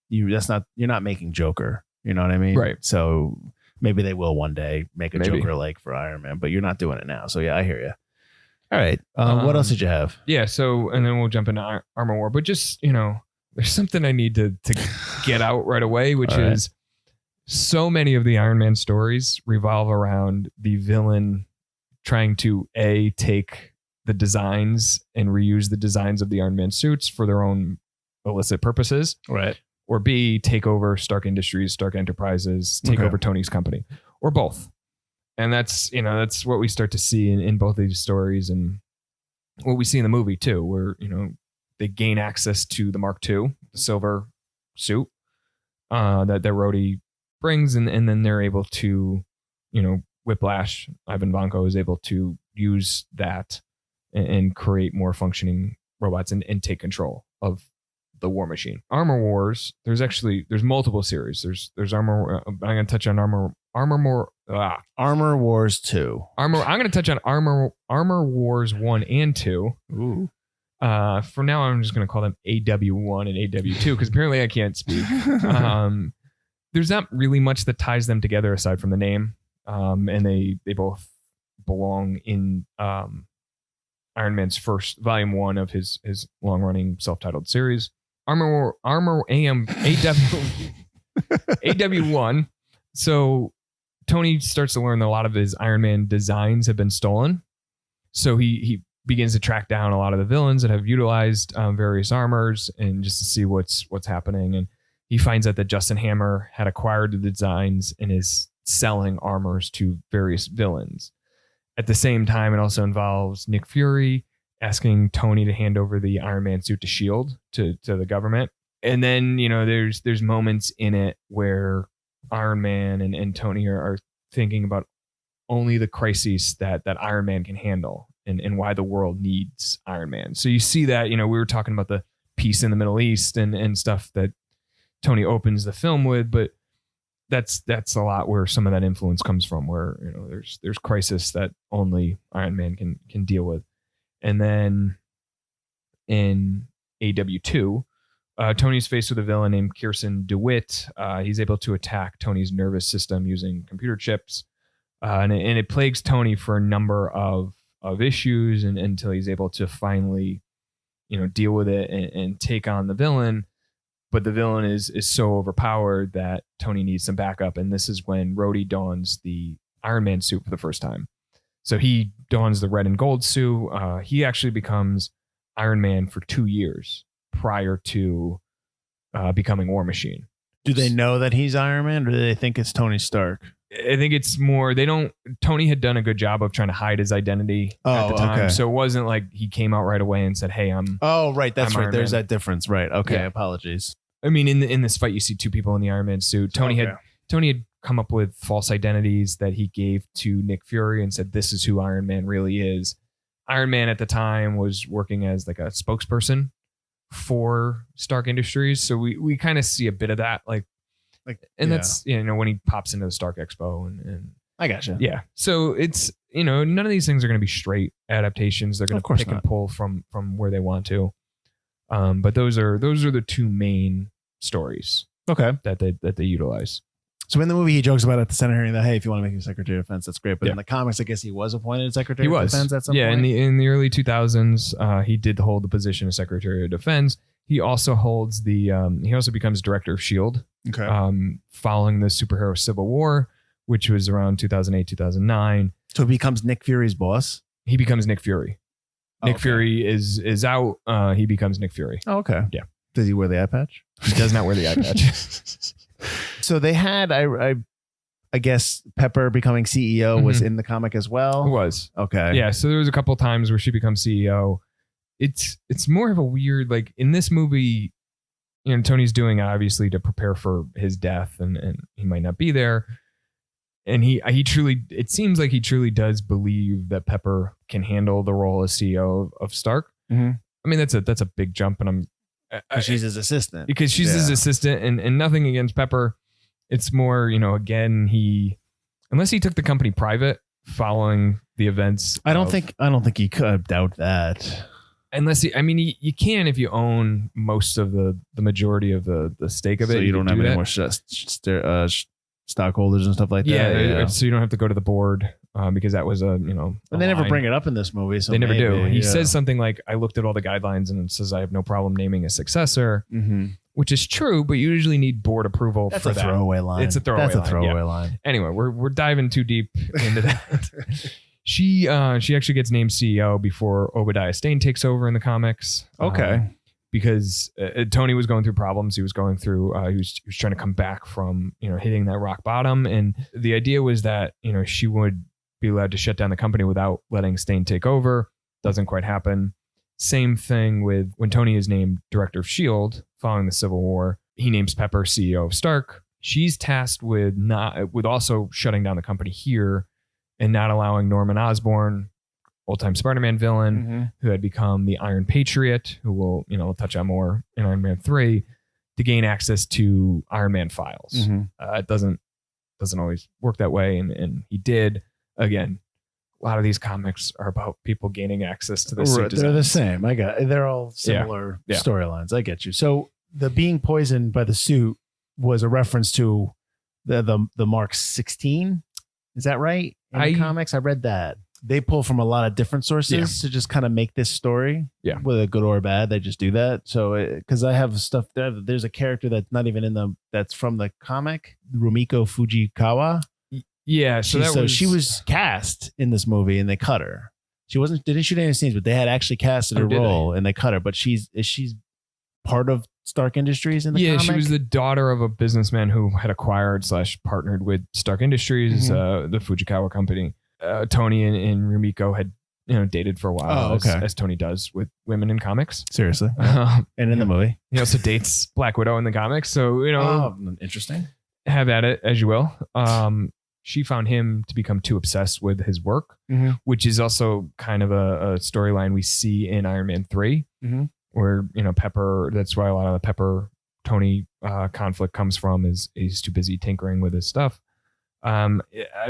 you're not making Joker. You know what I mean? Right. So maybe they will one day make a Joker like for Iron Man, but you're not doing it now. So yeah, I hear you. All right. What else did you have? Yeah. So, and then we'll jump into Armor War, but just, there's something I need to get out right away, which is so many of the Iron Man stories revolve around the villain trying to take the designs and reuse the designs of the Iron Man suits for their own illicit purposes. Right. Or B, take over Stark Industries, Stark Enterprises, take over Tony's company, or both. And that's what we start to see in both of these stories, and what we see in the movie too, where, they gain access to the Mark II, the silver suit that Rhodey brings. And then they're able to, Whiplash, Ivan Vanko is able to use that and create more functioning robots and take control of the War Machine. Armor Wars, there's multiple series. There's Armor. I'm going to touch on Armor Wars 2. I'm going to touch on Armor Wars 1 and 2. Ooh. For now, I'm just going to call them AW1 and AW2 because apparently I can't speak. There's not really much that ties them together aside from the name, and they both belong in Iron Man's first volume 1 of his long running self-titled series. Armor AW1. So Tony starts to learn that a lot of his Iron Man designs have been stolen. So he begins to track down a lot of the villains that have utilized various armors and just to see what's happening. And he finds out that Justin Hammer had acquired the designs and is selling armors to various villains. At the same time, it also involves Nick Fury asking Tony to hand over the Iron Man suit to S.H.I.E.L.D. to the government. And then, there's moments in it where Iron Man and Tony are thinking about only the crises that Iron Man can handle and why the world needs Iron Man. So you see that, we were talking about the peace in the Middle East and stuff that Tony opens the film with, but that's a lot where some of that influence comes from, where there's crisis that only Iron Man can deal with. And then in AW2, Tony's faced with a villain named Kirsten DeWitt. He's able to attack Tony's nervous system using computer chips, and it plagues Tony for a number of issues and until he's able to finally deal with it and take on the villain. But the villain is so overpowered that Tony needs some backup. And this is when Rhodey dons the Iron Man suit for the first time. So he dons the red and gold suit. He actually becomes Iron Man for 2 years prior to becoming War Machine. Do they know that he's Iron Man, or do they think it's Tony Stark? I think it's more, Tony had done a good job of trying to hide his identity at the time. Okay. So it wasn't like he came out right away and said, hey, I'm... Oh, right. That's right. There's Man. That difference. Right. Okay. Yeah. Apologies. I mean, in this fight, you see two people in the Iron Man suit. Tony had come up with false identities that he gave to Nick Fury and said, this is who Iron Man really is. Iron Man at the time was working as like a spokesperson for Stark Industries. So we kind of see a bit of that. That's, when he pops into the Stark Expo and I gotcha. Yeah. So it's, none of these things are going to be straight adaptations. They're going to pick and pull from where they want to. But those are the two main stories. Okay. That they utilize. So in the movie, he jokes about at the Senate hearing that, hey, if you want to make me Secretary of Defense, that's great. But in the comics, I guess he was appointed Secretary of Defense at some point. Yeah, in the early 2000s, he did hold the position of Secretary of Defense. He also holds he also becomes Director of S.H.I.E.L.D. Okay. Following the superhero Civil War, which was around 2008, 2009. So he becomes Nick Fury's boss? He becomes Nick Fury. Nick Fury is out. He becomes Nick Fury. Oh, okay. Yeah. Does he wear the eye patch? He does not wear the eye patch. So they had, I guess Pepper becoming CEO was in the comic as well. It was. Okay. Yeah. So there was a couple times where she becomes CEO. It's more of a weird, like in this movie, you know, Tony's doing it obviously to prepare for his death and he might not be there. And he truly, it seems like he truly does believe that Pepper can handle the role as CEO of Stark. Mm-hmm. I mean, that's a big jump, and she's his assistant. Because she's his assistant, and nothing against Pepper. It's more, you know, again, unless he took the company private following the events. I don't think he could doubt that. Unless you can if you own most of the majority of the stake of it. So you don't have any more stockholders and stuff like that. Yeah. So you don't have to go to the board because that was But they never bring it up in this movie. So they never do. He says something like, I looked at all the guidelines and it says I have no problem naming a successor, which is true, but you usually need board approval for that. That's a throwaway line. It's a throwaway line. Anyway, we're diving too deep into that. She actually gets named CEO before Obadiah Stane takes over in the comics. Okay. Because Tony was going through problems. He was going through, he was trying to come back from, you know, hitting that rock bottom. And the idea was that, you know, she would be allowed to shut down the company without letting Stane take over. Doesn't quite happen. Same thing with when Tony is named director of S.H.I.E.L.D. following the Civil War. He names Pepper CEO of Stark. She's tasked with also shutting down the company here and not allowing Norman Osborn, old-time Spider-Man villain, who had become the Iron Patriot, who we'll touch on more in Iron Man 3, to gain access to Iron Man files. It doesn't always work that way, and he did. Again, a lot of these comics are about people gaining access to the suit designs. They're the same. They're all similar storylines. I get you. So the being poisoned by the suit was a reference to the Mark 16. Is that right? In the comics, I read that. They pull from a lot of different sources to just kind of make this story, whether good or bad. They just do that. So, because I have stuff there, there's a character that's not even that's from the comic, Rumiko Fujikawa. Yeah, she was cast in this movie, and they cut her. She didn't shoot any scenes, but they had actually casted her role, and they cut her. But she's part of Stark Industries in the comic? Yeah, she was the daughter of a businessman who had acquired / partnered with Stark Industries, the Fujikawa company. Tony and Rumiko had dated for a while, as Tony does with women in comics. Seriously, and in the movie, he also dates Black Widow in the comics. So interesting. Have at it as you will. She found him to become too obsessed with his work, which is also kind of a storyline we see in Iron Man 3, where Pepper. That's why a lot of the Pepper Tony conflict comes from. Is he's too busy tinkering with his stuff. I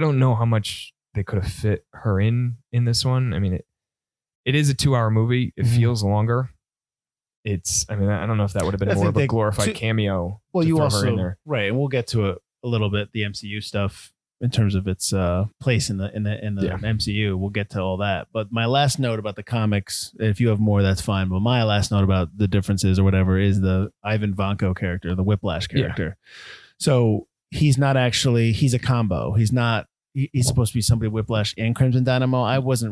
don't know how much they could have fit her in this one. I mean, it is a 2-hour movie. It feels longer. I don't know if that would have been more of a glorified cameo. Well, you also, her in there. Right. And we'll get to it a little bit, the MCU stuff in terms of its place in the MCU. We'll get to all that. But my last note about the comics, if you have more, that's fine. But my last note about the differences or whatever is the Ivan Vanko character, the Whiplash character. Yeah. So he's a combo. He's supposed to be somebody Whiplash and Crimson Dynamo. I was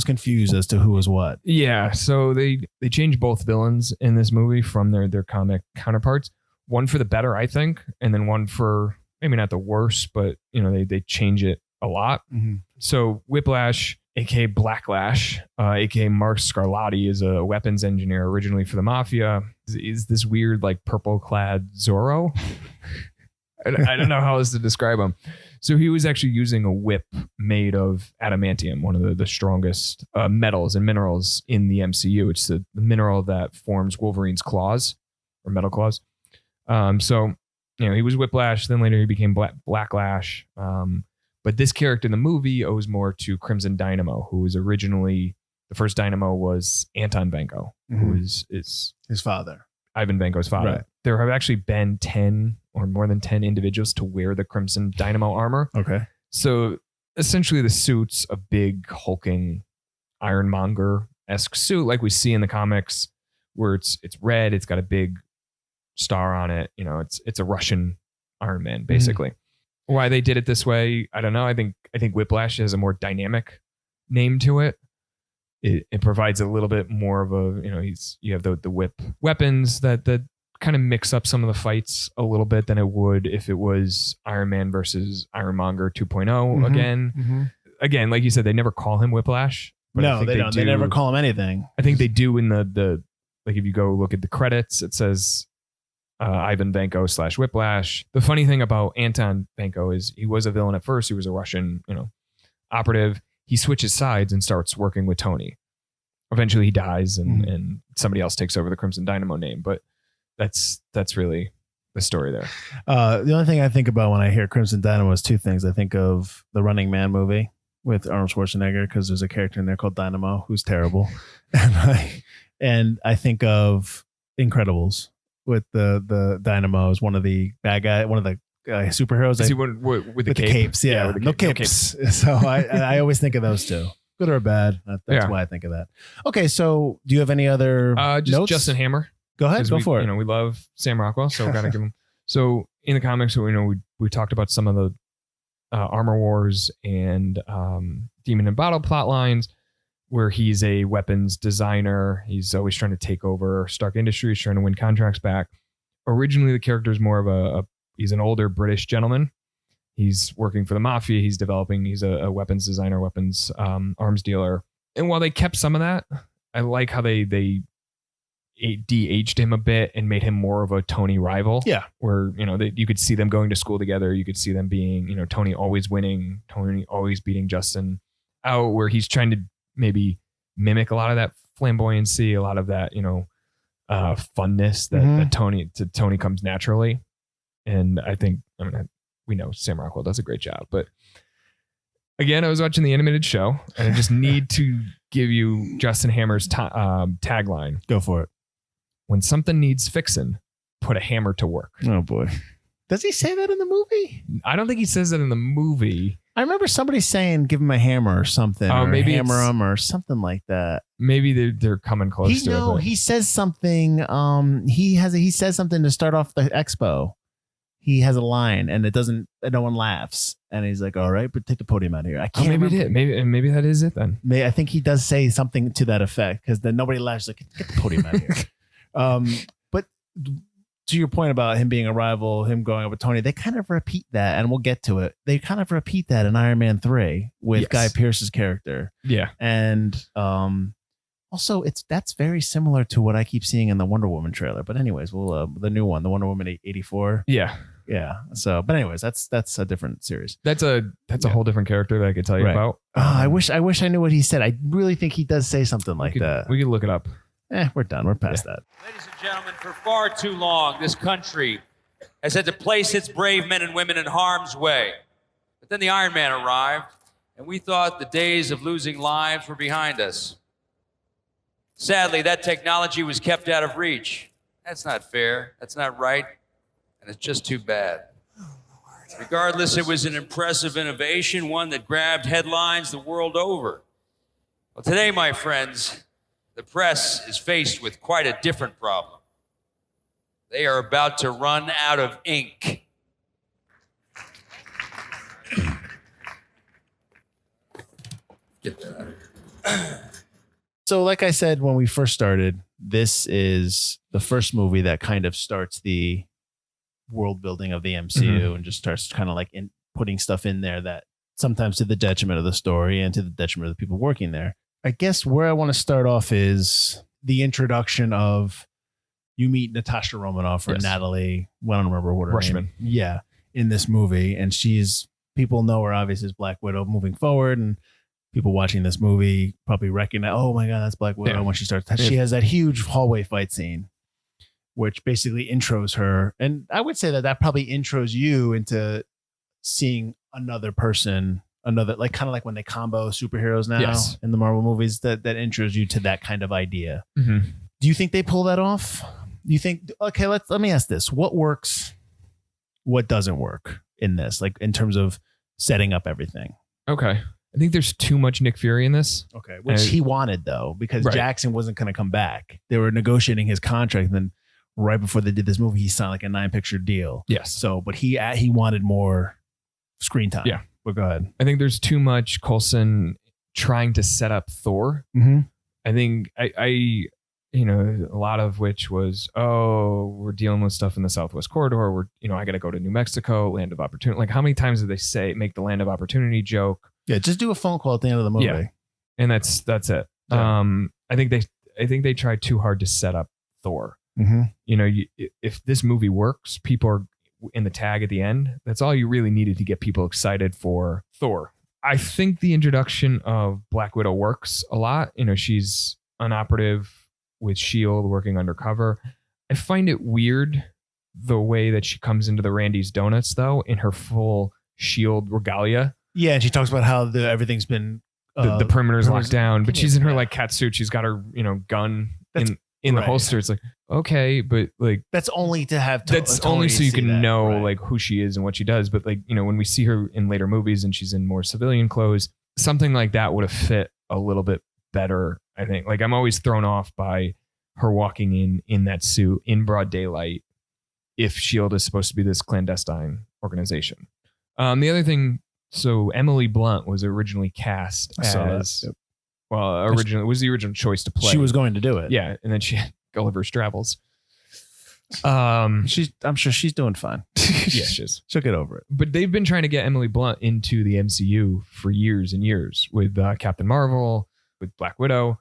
confused as to who was what. Yeah, so they changed both villains in this movie from their comic counterparts. One for the better, I think, and then one for maybe not the worst, but they change it a lot. So Whiplash, aka Blacklash, aka Mark Scarlatti, is a weapons engineer originally for the Mafia. Is this weird like purple clad Zorro? I don't know how else to describe him. So he was actually using a whip made of adamantium, one of the strongest metals and minerals in the MCU. It's the mineral that forms Wolverine's claws or metal claws. So he was Whiplash. Then later he became Blacklash. But this character in the movie owes more to Crimson Dynamo, who was originally the first Dynamo was Anton Vanko, who is his father, Ivan Vanko's father. Right. There have actually been 10 or more than 10 individuals to wear the Crimson Dynamo armor. Okay. So essentially the suit's a big hulking Ironmonger-esque suit like we see in the comics where it's red. It's got a big star on it. It's a Russian Iron Man, basically. Why they did it this way, I don't know. I think Whiplash has a more dynamic name to it. it provides a little bit more of a, you have the whip weapons that kind of mix up some of the fights a little bit than it would if it was Iron Man versus Ironmonger 2.0 again. Mm-hmm. Again, like you said, they never call him Whiplash. No, they don't. They never call him anything. I think they do in the like if you go look at the credits, it says Ivan Vanko / Whiplash. The funny thing about Anton Vanko is he was a villain at first. He was a Russian, operative. He switches sides and starts working with Tony. Eventually he dies and somebody else takes over the Crimson Dynamo name. But that's really the story there. The only thing I think about when I hear Crimson Dynamo is two things. I think of the Running Man movie with Arnold Schwarzenegger because there's a character in there called Dynamo who's terrible. And I think of Incredibles with the Dynamo as one of the bad guy, one of the superheroes. Is he with the capes? Yeah, with no capes. So I always think of those two. Good or bad. That's why I think of that. Okay, so do you have any other just notes? Justin Hammer. Go ahead. Go for it. We love Sam Rockwell, so we got to give him. So in the comics, we talked about some of the Armor Wars and Demon and Bottle plot lines where he's a weapons designer. He's always trying to take over Stark Industries, trying to win contracts back. Originally, the character is more of he's an older British gentleman. He's working for the mafia. He's a weapons designer, weapons arms dealer. And while they kept some of that, I like how they de-aged him a bit and made him more of a Tony rival. Yeah. Where, you could see them going to school together. You could see them being, Tony always winning, Tony always beating Justin out, where he's trying to maybe mimic a lot of that flamboyancy, a lot of that, funness that Tony comes naturally. And I think, we know Sam Rockwell does a great job, but again, I was watching the animated show and I just need to give you Justin Hammer's tagline. Go for it. When something needs fixing, put a hammer to work. Oh boy. Does he say that in the movie? I don't think he says that in the movie. I remember somebody saying, give him a hammer or something. Oh, maybe hammer him or something like that. Maybe they're coming close to it. No, he says something. He says something to start off the expo. He has a line and no one laughs. And he's like, all right, but take the podium out of here. I can't maybe remember. it did. Maybe that is it then. I think he does say something to that effect because then nobody laughs. Like, get the podium out of here. But to your point about him being a rival, him going up with Tony, they kind of repeat that, and we'll get to it. They kind of repeat that in Iron Man 3 with Guy Pearce's character. Yeah. And also that's very similar to what I keep seeing in the Wonder Woman trailer. But anyways, we'll the new one, the Wonder Woman 84. Yeah. Yeah. So, but anyways, that's a different series. That's a whole different character that I could tell you about. I wish I knew what he said. I really think he does say something like that. We could look it up. We're done. We're past that. Ladies and gentlemen, for far too long, this country has had to place its brave men and women in harm's way. But then the Iron Man arrived, and we thought the days of losing lives were behind us. Sadly, that technology was kept out of reach. That's not fair. That's not right. And it's just too bad. Regardless, it was an impressive innovation, one that grabbed headlines the world over. Well, today, my friends, the press is faced with quite a different problem. They are about to run out of ink. Get that out of here. So like I said, when we first started, this is the first movie that kind of starts the world building of the MCU and just starts kind of like putting stuff in there that sometimes to the detriment of the story and to the detriment of the people working there. I guess where I want to start off is the introduction of you meet Natasha Romanoff or Natalie. I don't remember what her Rushman. name. Yeah, in this movie, and people know her obviously as Black Widow moving forward, and people watching this movie probably recognize, oh my God, that's Black Widow when she starts. She has that huge hallway fight scene, which basically intros her. And I would say that probably intros you into seeing another person, like kind of like when they combo superheroes now in the Marvel movies, that intros you to that kind of idea. Mm-hmm. Do you think they pull that off? Do you think, okay, let me ask this. What works? What doesn't work in this? Like in terms of setting up everything? Okay. I think there's too much Nick Fury in this. Okay. Which he wanted though, because Jackson wasn't going to come back. They were negotiating his contract. And then right before they did this movie, he signed like a 9-picture deal. Yes. So, but he wanted more screen time. Yeah. But go ahead. I think there's too much Coulson trying to set up Thor. Mm-hmm. I think I a lot of which was, we're dealing with stuff in the Southwest Corridor. I got to go to New Mexico, land of opportunity. Like, how many times did they make the land of opportunity joke? Yeah, just do a phone call at the end of the movie. Yeah. And that's it. Yeah. I think they tried too hard to set up Thor. Mm-hmm. If this movie works, people are in the tag at the end. That's all you really needed to get people excited for Thor. I think the introduction of Black Widow works a lot. She's an operative with Shield working undercover. I find it weird the way that she comes into the Randy's Donuts though in her full Shield regalia. Yeah, and she talks about how everything's been the perimeter's locked down, but she's in her like cat suit. She's got her gun in the holster. It's like, okay, but like that's only to have that's only so you can know like who she is and what she does. But like when we see her in later movies and she's in more civilian clothes, something like that would have fit a little bit better. I think like I'm always thrown off by her walking in that suit in broad daylight if Shield is supposed to be this clandestine organization. The other thing, so Emily Blunt was originally cast as originally was the original choice to play. She was going to do it. Yeah, and then she had Gulliver's Travels. I'm sure she's doing fine. Yeah, she is. She'll get over it. But they've been trying to get Emily Blunt into the MCU for years and years with Captain Marvel, with Black Widow.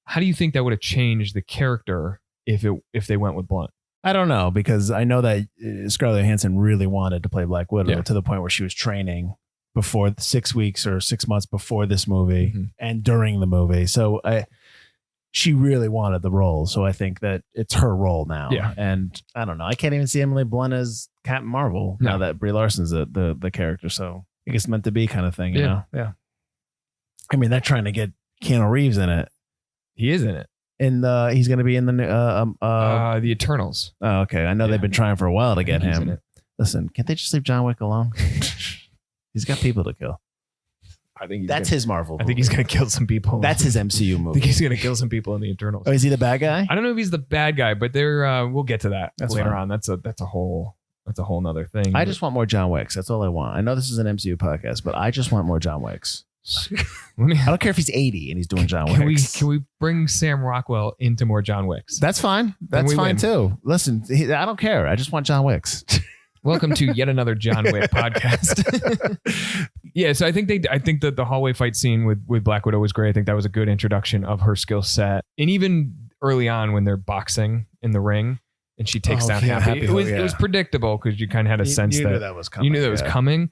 How do you think that would have changed the character if they went with Blunt? I don't know, because I know that Scarlett Johansson really wanted to play Black Widow to the point where she was training before 6 weeks or 6 months before this movie and during the movie. So she really wanted the role. So I think that it's her role now. Yeah. And I don't know. I can't even see Emily Blunt as Captain Marvel now that Brie Larson's the character. So I guess it's meant to be kind of thing, you know? Yeah. I mean, they're trying to get Keanu Reeves in it. He is in it. And he's going to be in the Eternals. Oh, okay. I know they've been trying for a while to get him. Listen, can't they just leave John Wick alone? He's got people to kill. I think that's his Marvel movie. I think he's going to kill some people. That's his MCU movie. I think he's going to kill some people in the Eternals. Oh, is he the bad guy? I don't know if he's the bad guy, but we'll get to that later on. That's a whole nother thing. I just want more John Wicks. That's all I want. I know this is an MCU podcast, but I just want more John Wicks. I don't care if he's 80 and he's doing John Wicks. Can we bring Sam Rockwell into more John Wicks? That's fine. That's fine too. Listen, I don't care. I just want John Wicks. Welcome to yet another John Wick podcast. Yeah, so I think that the hallway fight scene with Black Widow was great. I think that was a good introduction of her skill set. And even early on when they're boxing in the ring and she takes down Happy, it was predictable because you kind of had a sense that was coming. You knew that was coming.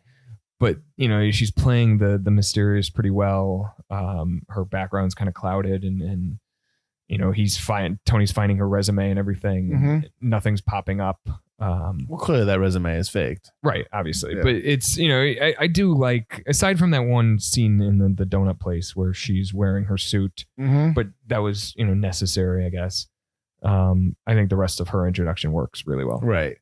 But she's playing the mysterious pretty well. Her background's kind of clouded, and Tony's finding her resume and everything. And nothing's popping up. Well, clearly that resume is faked, right? Obviously, but it's I do like, aside from that one scene in the donut place where she's wearing her suit, but that was necessary, I guess. I think the rest of her introduction works really well. Right.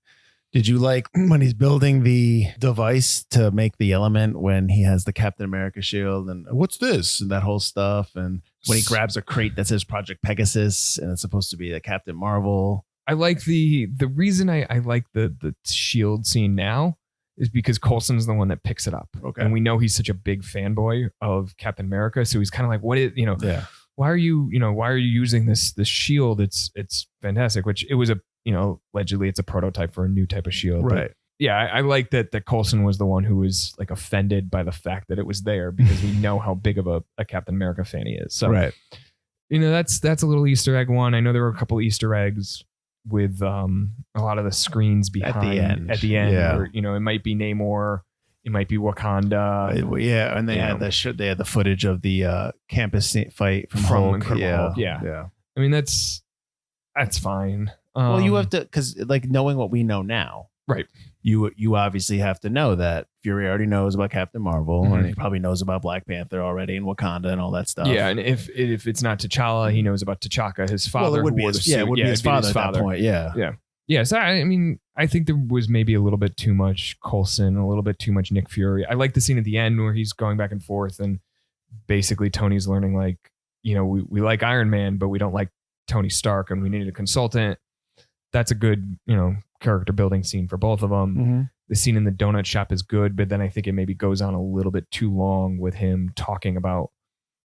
Did you like when he's building the device to make the element when he has the Captain America shield and what's this and that whole stuff? And when he grabs a crate that says Project Pegasus and it's supposed to be the Captain Marvel. I like the reason I like the shield scene now is because Coulson's the one that picks it up. Okay. And we know he's such a big fanboy of Captain America. So he's kind of like, what is, why are you using this shield? It's fantastic, which it was allegedly it's a prototype for a new type of shield. Right. But yeah, I like that Coulson was the one who was like offended by the fact that it was there because we know how big of a Captain America fan he is. So, right. That's a little Easter egg one. I know there were a couple Easter eggs with a lot of the screens behind at the end where, it might be Namor, it might be Wakanda. And they had the footage of the campus fight from Hulk. Hulk. Yeah. I mean, that's fine. Well, you have to, because like knowing what we know now, right? You obviously have to know that Fury already knows about Captain Marvel, and he probably knows about Black Panther already and Wakanda and all that stuff. Yeah, and if it's not T'Challa, he knows about T'Chaka, his father. Well, it would be his father at that point. Yeah. So I mean, I think there was maybe a little bit too much Coulson, a little bit too much Nick Fury. I like the scene at the end where he's going back and forth, and basically Tony's learning like, we like Iron Man, but we don't like Tony Stark, and we needed a consultant. That's a good, character building scene for both of them. The scene in the donut shop is good, but then I think it maybe goes on a little bit too long with him talking about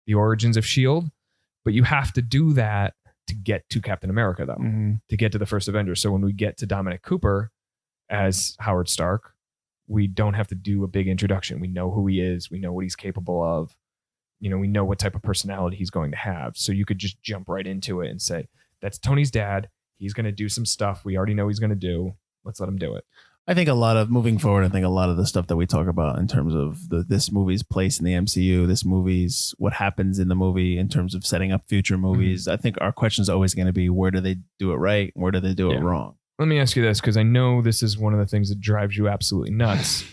the origins of Shield, but you have to do that to get to Captain America, though, to get to the first Avenger. So when we get to Dominic Cooper as Howard Stark, we don't have to do a big introduction. We know who he is. We know what he's capable of. We know what type of personality he's going to have. So you could just jump right into it and say, that's Tony's dad. He's going to do some stuff we already know he's going to do. Let's let him do it. I think moving forward, I think a lot of the stuff that we talk about in terms of this movie's place in the MCU, this movie's what happens in the movie in terms of setting up future movies. I think our question is always going to be, where do they do it right? Where do they do it wrong? Let me ask you this, because I know this is one of the things that drives you absolutely nuts.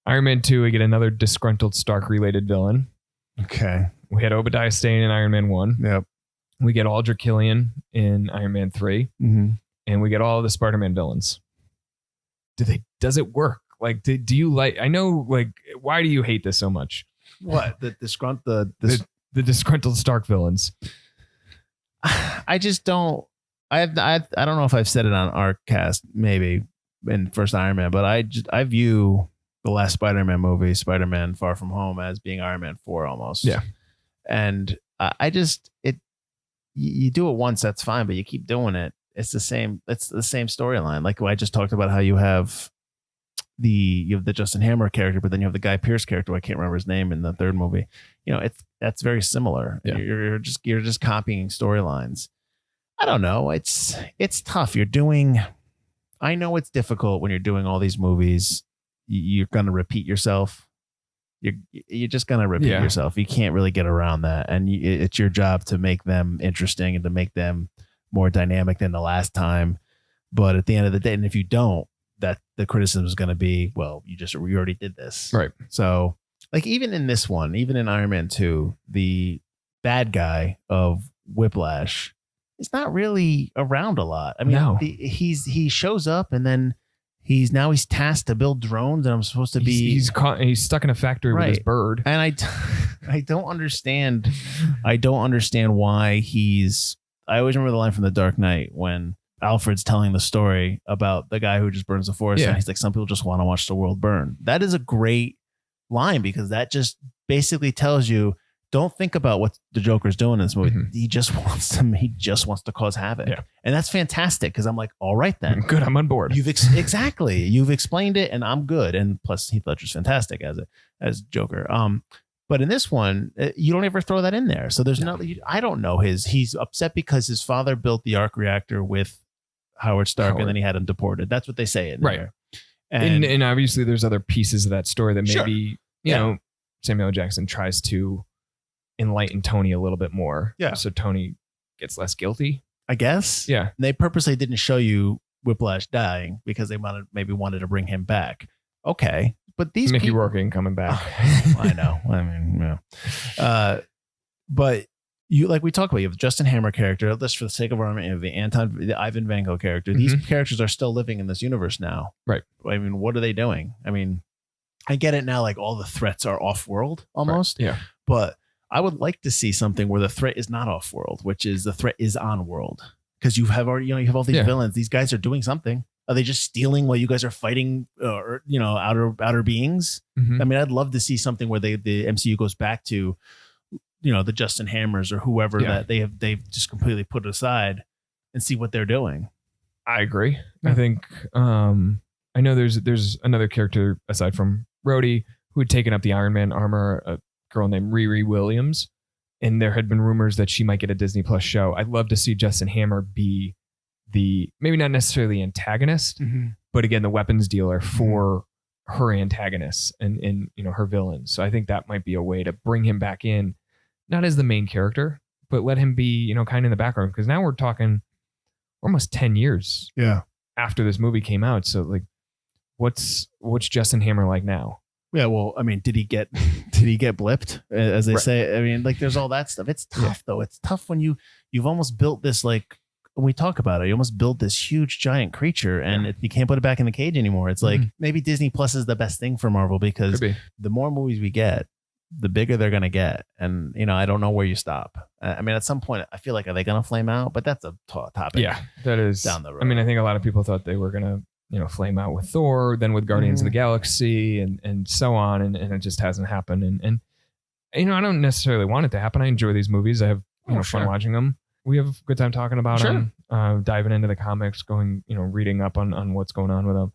Iron Man 2, we get another disgruntled Stark-related villain. Okay. We had Obadiah Stane in Iron Man 1. Yep. We get Aldrich Killian in Iron Man 3. And we get all the Spider-Man villains. Does it work? Like, do you like, I know, like, why do you hate this so much? What? The disgruntled Stark villains. I just don't, I don't know if I've said it on our cast, maybe in first Iron Man, but I view the last Spider-Man movie, Spider-Man Far From Home, as being Iron Man 4 almost. Yeah. And you do it once, that's fine, but you keep doing it. It's the same storyline. Like I just talked about how you have the Justin Hammer character, but then you have the Guy Pearce character. I can't remember his name in the third movie. That's very similar. Yeah. You're just copying storylines. I don't know. It's tough. I know it's difficult when you're doing all these movies. You're going to repeat yourself. You're just going to repeat yourself. You can't really get around that. And it's your job to make them interesting and to make them more dynamic than the last time. But at the end of the day, and if you don't, that the criticism is going to be, well, you already did this. Right. So like even in this one, even in Iron Man 2, the bad guy of Whiplash is not really around a lot. I mean, no. He shows up and then he's tasked to build drones, and I'm supposed to be. He's stuck in a factory with his bird, and I don't understand. I don't understand why he's. I always remember the line from The Dark Knight when Alfred's telling the story about the guy who just burns the forest, and he's like, "Some people just want to watch the world burn." That is a great line because that just basically tells you, don't think about what the Joker's doing in this movie. He just wants to cause havoc. Yeah. And that's fantastic because I'm like, all right then. Good, I'm on board. Exactly. You've explained it and I'm good. And plus Heath Ledger's fantastic as Joker. But in this one, you don't ever throw that in there. So there's I don't know he's upset because his father built the arc reactor with Howard Stark and then he had him deported. That's what they say in there. And obviously there's other pieces of that story that maybe, you know, Samuel L. Jackson tries to enlighten Tony a little bit more. Yeah. So Tony gets less guilty, I guess. Yeah. And they purposely didn't show you Whiplash dying because they wanted to bring him back. Okay. But these Mickey Rourke ain't coming back. I know. I mean, yeah. But you, like we talked about, you have the Justin Hammer character. Just for the sake of argument, you have the Ivan Van Gogh character. These characters are still living in this universe now. Right. I mean, what are they doing? I mean, I get it now. Like all the threats are off world almost. Right. Yeah. But I would like to see something where the threat is not off world, which is the threat is on world. Because you have all these villains. These guys are doing something. Are they just stealing while you guys are fighting, outer beings? I mean, I'd love to see something where the MCU goes back to, the Justin Hammers or whoever that they've just completely put aside and see what they're doing. I agree. I think I know there's another character aside from Rhodey who had taken up the Iron Man armor, a girl named Riri Williams, and there had been rumors that she might get a Disney Plus show. I'd love to see Justin Hammer be maybe not necessarily antagonist, but again, the weapons dealer for her antagonists and her villains. So I think that might be a way to bring him back in, not as the main character, but let him be, kind of in the background. Because now we're talking almost 10 years after this movie came out. So like, what's Justin Hammer like now? Yeah, well, I mean, did he get blipped, as they say? I mean, like, there's all that stuff. It's tough though. It's tough when you've almost built this, like, when we talk about it, you almost built this huge giant creature and you can't put it back in the cage anymore. It's like maybe Disney Plus is the best thing for Marvel because the more movies we get, the bigger they're going to get. And, I don't know where you stop. I mean, at some point, I feel like, are they going to flame out? But that's a topic. Yeah, that is down the road. I mean, I think a lot of people thought they were going to, flame out with Thor, then with Guardians of the Galaxy and so on. And it just hasn't happened. And I don't necessarily want it to happen. I enjoy these movies. I have fun watching them. We have a good time talking about them, diving into the comics, going, reading up on what's going on with them.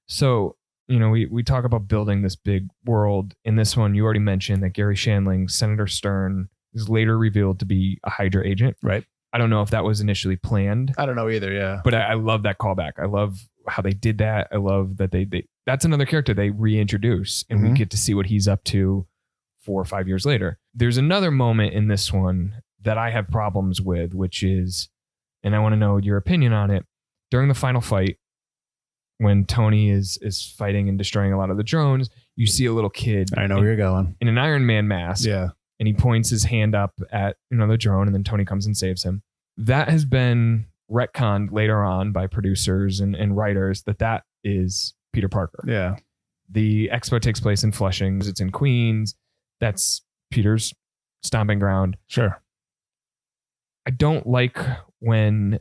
So, we talk about building this big world. In this one, you already mentioned that Gary Shandling, Senator Stern, is later revealed to be a Hydra agent. Right. I don't know if that was initially planned. I don't know either. Yeah. But I love that callback. I love how they did that. I love that they that's another character they reintroduce, and we get to see what he's up to 4 or 5 years later. There's another moment in this one that I have problems with, which is, and I want to know your opinion on it, during the final fight, when Tony is fighting and destroying a lot of the drones, you see a little kid. I know where you're going. In an Iron Man mask. Yeah. And he points his hand up at the drone, and then Tony comes and saves him. That has been retconned later on by producers and writers that is Peter Parker. Yeah. The expo takes place in Flushing. It's in Queens. That's Peter's stomping ground. Sure. I don't like when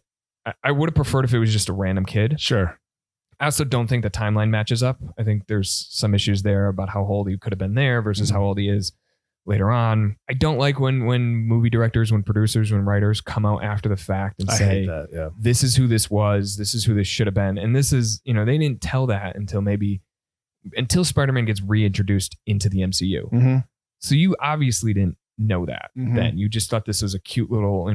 I would have preferred if it was just a random kid. Sure. I also don't think the timeline matches up. I think there's some issues there about how old he could have been there versus how old he is later on. I don't like when movie directors, when producers, when writers come out after the fact and say, this is who this was, this is who this should have been. And this is, they didn't tell that until Spider-Man gets reintroduced into the MCU. Mm-hmm. So you obviously didn't know that then. You just thought this was a cute little,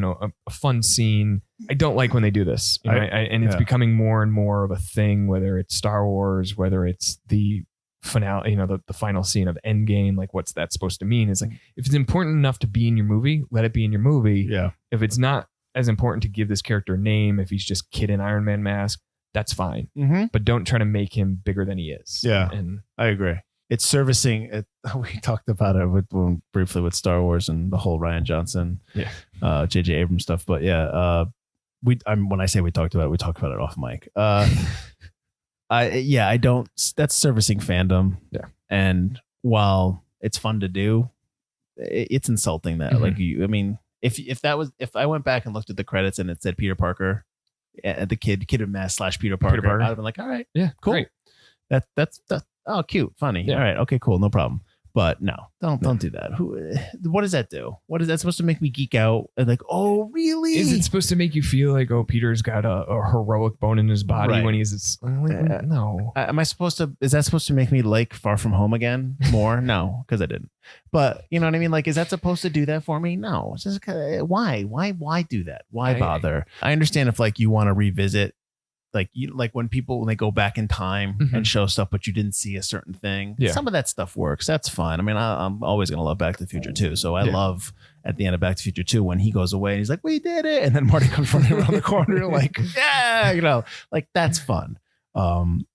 a fun scene. I don't like when they do this. And it's becoming more and more of a thing, whether it's Star Wars, whether it's the finale, the final scene of Endgame, like what's that supposed to mean? It's like, if it's important enough to be in your movie, let it be in your movie. Yeah. If it's not as important to give this character a name, if he's just kid in Iron Man mask, that's fine. But don't try to make him bigger than he is. Yeah. And I agree. It's servicing it. We talked about it briefly with Star Wars and the whole Rian Johnson, J.J. Abrams stuff. But when I say we talked about it, we talked about it off mic. I don't. That's servicing fandom. Yeah. And while it's fun to do, it's insulting that if I went back and looked at the credits and it said Peter Parker, the kid in mask / Peter Parker, I'd have been like, all right, yeah, cool. Great. That's oh, cute, funny. Yeah. All right, okay, cool, no problem. But no, don't do that. What does that do? What is that supposed to make me geek out? And like, oh, really? Is it supposed to make you feel like, oh, Peter's got a heroic bone in his body when he's no? Is that supposed to make me like Far From Home again more? No, because I didn't. But you know what I mean? Like, is that supposed to do that for me? No. It's just why do that? Why bother? I understand if like you want to revisit. Like when they go back in time and show stuff, but you didn't see a certain thing. Yeah. Some of that stuff works. That's fine. I mean, I'm always going to love Back to the Future 2. So I love at the end of Back to the Future 2 when he goes away and he's like, we did it. And then Marty comes running around the corner like, yeah, like that's fun.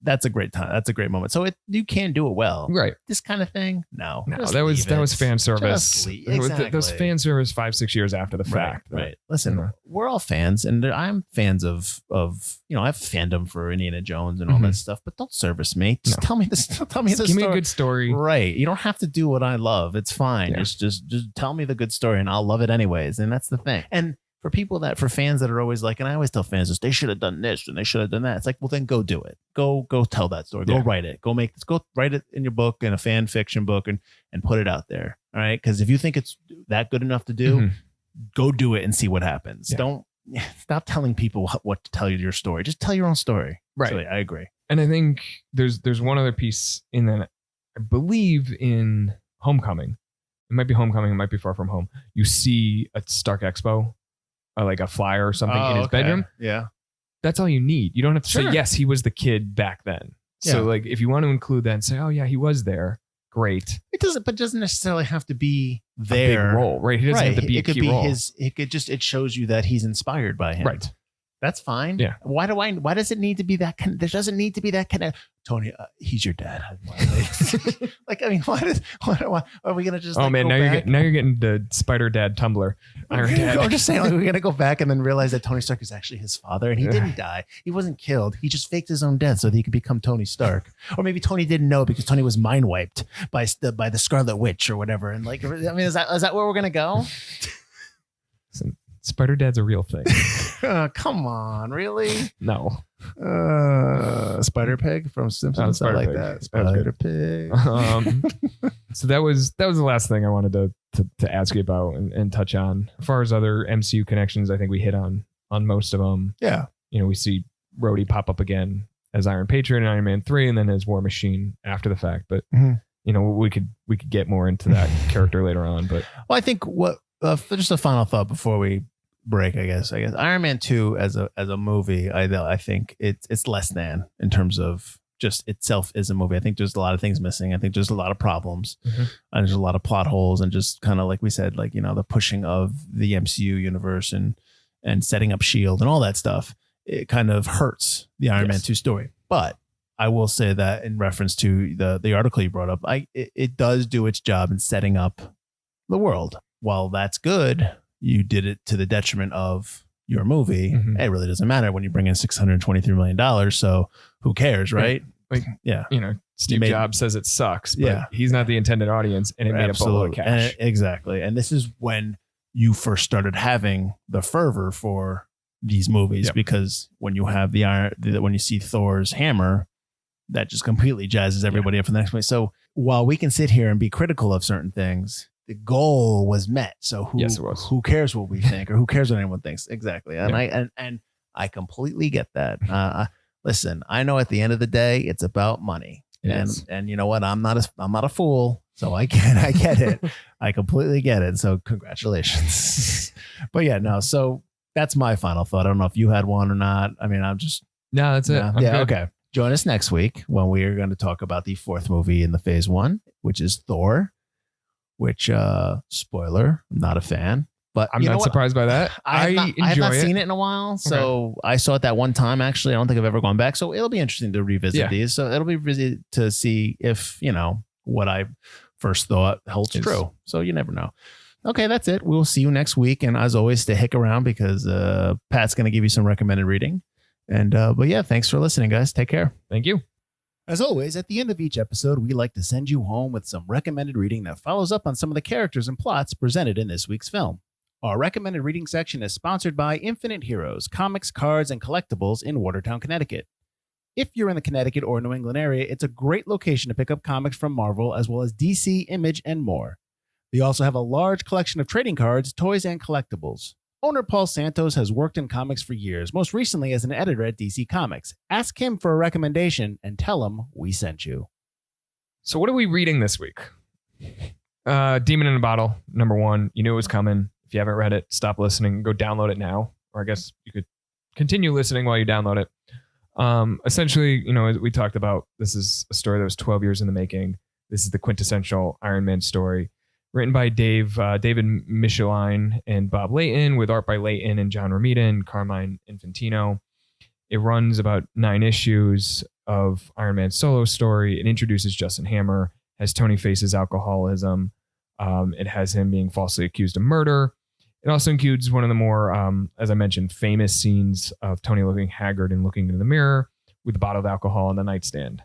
That's a great time. That's a great moment. So you can do it well. Right. This kind of thing. No, that was fan service. Exactly. Those fan service 5-6 years after the fact. Right. Listen, we're all fans and I'm fans of, I have fandom for Indiana Jones and all that stuff, but don't service me. Just tell me this. Tell me this. Give me a good story. Right. You don't have to do what I love. It's fine. Yeah. Just tell me the good story and I'll love it anyways. And that's the thing. And for fans that are always like, and I always tell fans this, they should have done this and they should have done that. It's like, well, then go do it. Go tell that story. Go write it. Go write it in your book, in a fan fiction book and put it out there. All right. Because if you think it's that good enough to do, go do it and see what happens. Yeah. Don't stop telling people what to tell you your story. Just tell your own story. Right. So, I agree. And I think there's one other piece in that, I believe in Homecoming. It might be Homecoming. It might be Far From Home. You see a Stark Expo. Like a flyer or something in his bedroom. Yeah. That's all you need. You don't have to say, yes, he was the kid back then. Yeah. So like, if you want to include that and say, oh yeah, he was there. Great. It doesn't necessarily have to be their a big role, right? He doesn't have to be a key role. It shows you that he's inspired by him. Right. That's fine. Yeah. Why does it need to be that? There doesn't need to be that kind of Tony. He's your dad. Like, I mean, why are we gonna just? Oh man, now you're getting the Spider Dad Tumblr. Iron Dad. I'm just saying, like, we're gonna go back and then realize that Tony Stark is actually his father, and he didn't die. He wasn't killed. He just faked his own death so that he could become Tony Stark. Or maybe Tony didn't know because Tony was mind wiped by the Scarlet Witch or whatever. And like, I mean, is that where we're gonna go? Listen, Spider Dad's a real thing. Come on, really? No. Spider Pig from Simpsons. I like that. Spider Pig. So that was the last thing I wanted to ask you about and touch on. As far as other MCU connections, I think we hit on most of them. Yeah. We see Rhodey pop up again as Iron Patriot in Iron Man 3 and then as War Machine after the fact. But, we could get more into that character later on. But I think just a final thought before we break, I guess Iron Man 2 as a movie, I think it's less than in terms of just itself is a movie. I think there's a lot of things missing. I think there's a lot of problems. And there's a lot of plot holes and just kind of like we said, like, the pushing of the MCU universe and setting up Shield and all that stuff. It kind of hurts the Iron Man 2 story. But I will say that in reference to the article you brought up, it does do its job in setting up the world. While that's good, you did it to the detriment of your movie. It really doesn't matter when you bring in $623 million. So who cares, right? Like, Steve Jobs says it sucks, but he's not the intended audience, and it made a boatload of cash. Exactly. And this is when you first started having the fervor for these movies, because when you have when you see Thor's hammer, that just completely jazzes everybody up for the next movie. So while we can sit here and be critical of certain things, the goal was met. So who cares what we think, or who cares what anyone thinks? Exactly. And I completely get that. Listen, I know at the end of the day, it's about money. And you know what? I'm not a fool. So I get it. I completely get it. So congratulations. But so that's my final thought. I don't know if you had one or not. I mean, no, that's it. Okay. Join us next week when we are going to talk about the fourth movie in the phase 1, which is Thor, which, spoiler, I'm not a fan, but I'm not surprised by that. I have not seen it in a while. So I saw it that one time. Actually, I don't think I've ever gone back. So it'll be interesting to revisit these. So it'll be visited to see if, what I first thought holds true. So you never know. Okay, that's it. We'll see you next week. And as always, stick around because Pat's going to give you some recommended reading. And but thanks for listening, guys. Take care. Thank you. As always, at the end of each episode, we like to send you home with some recommended reading that follows up on some of the characters and plots presented in this week's film. Our recommended reading section is sponsored by Infinite Heroes, comics, cards, and collectibles in Watertown, Connecticut. If you're in the Connecticut or New England area, it's a great location to pick up comics from Marvel as well as DC, Image, and more. They also have a large collection of trading cards, toys, and collectibles. Owner Paul Santos has worked in comics for years, most recently as an editor at DC Comics. Ask him for a recommendation and tell him we sent you. So what are we reading this week? Demon in a Bottle, #1. You knew it was coming. If you haven't read it, stop listening. Go download it now. Or I guess you could continue listening while you download it. Essentially, as we talked about, this is a story that was 12 years in the making. This is the quintessential Iron Man story. Written by David Michelinie and Bob Layton, with art by Layton and John Romita and Carmine Infantino. It runs about 9 issues of Iron Man's solo story. It introduces Justin Hammer, has Tony faces alcoholism. It has him being falsely accused of murder. It also includes one of the more, as I mentioned, famous scenes of Tony looking haggard and looking into the mirror with a bottle of alcohol on the nightstand.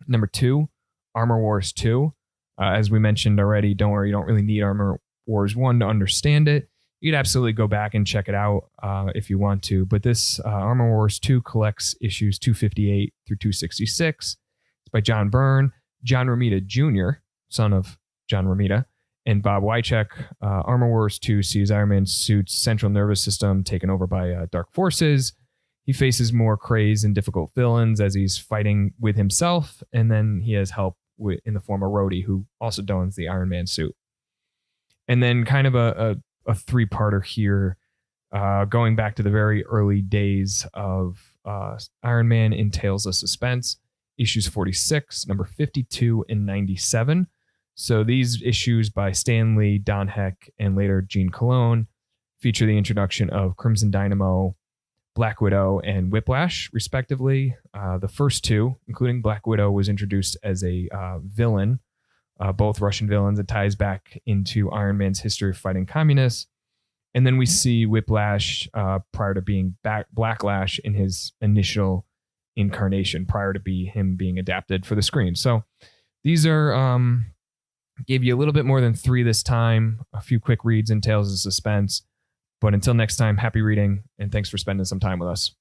#2, Armor Wars 2. As we mentioned already, don't worry, you don't really need Armor Wars 1 to understand it. You could absolutely go back and check it out if you want to. But this Armor Wars 2 collects issues 258 through 266. It's by John Byrne, John Romita Jr., son of John Romita, and Bob Wycheck. Armor Wars 2 sees Iron Man's suit's central nervous system taken over by dark forces. He faces more crazed and difficult villains as he's fighting with himself, and then he has help in the form of Rhodey, who also dons the Iron Man suit. And then kind of a 3-parter here, going back to the very early days of Iron Man in Tales of Suspense, issues 46, number 52, and 97. So these issues by Stan Lee, Don Heck, and later Gene Colon feature the introduction of Crimson Dynamo, Black Widow, and Whiplash, respectively. The first 2, including Black Widow, was introduced as a villain, both Russian villains. It ties back into Iron Man's history of fighting communists. And then we see Whiplash prior to being Blacklash in his initial incarnation, prior to him being adapted for the screen. So these are gave you a little bit more than 3 this time, a few quick reads and Tales of Suspense. But until next time, happy reading, and thanks for spending some time with us.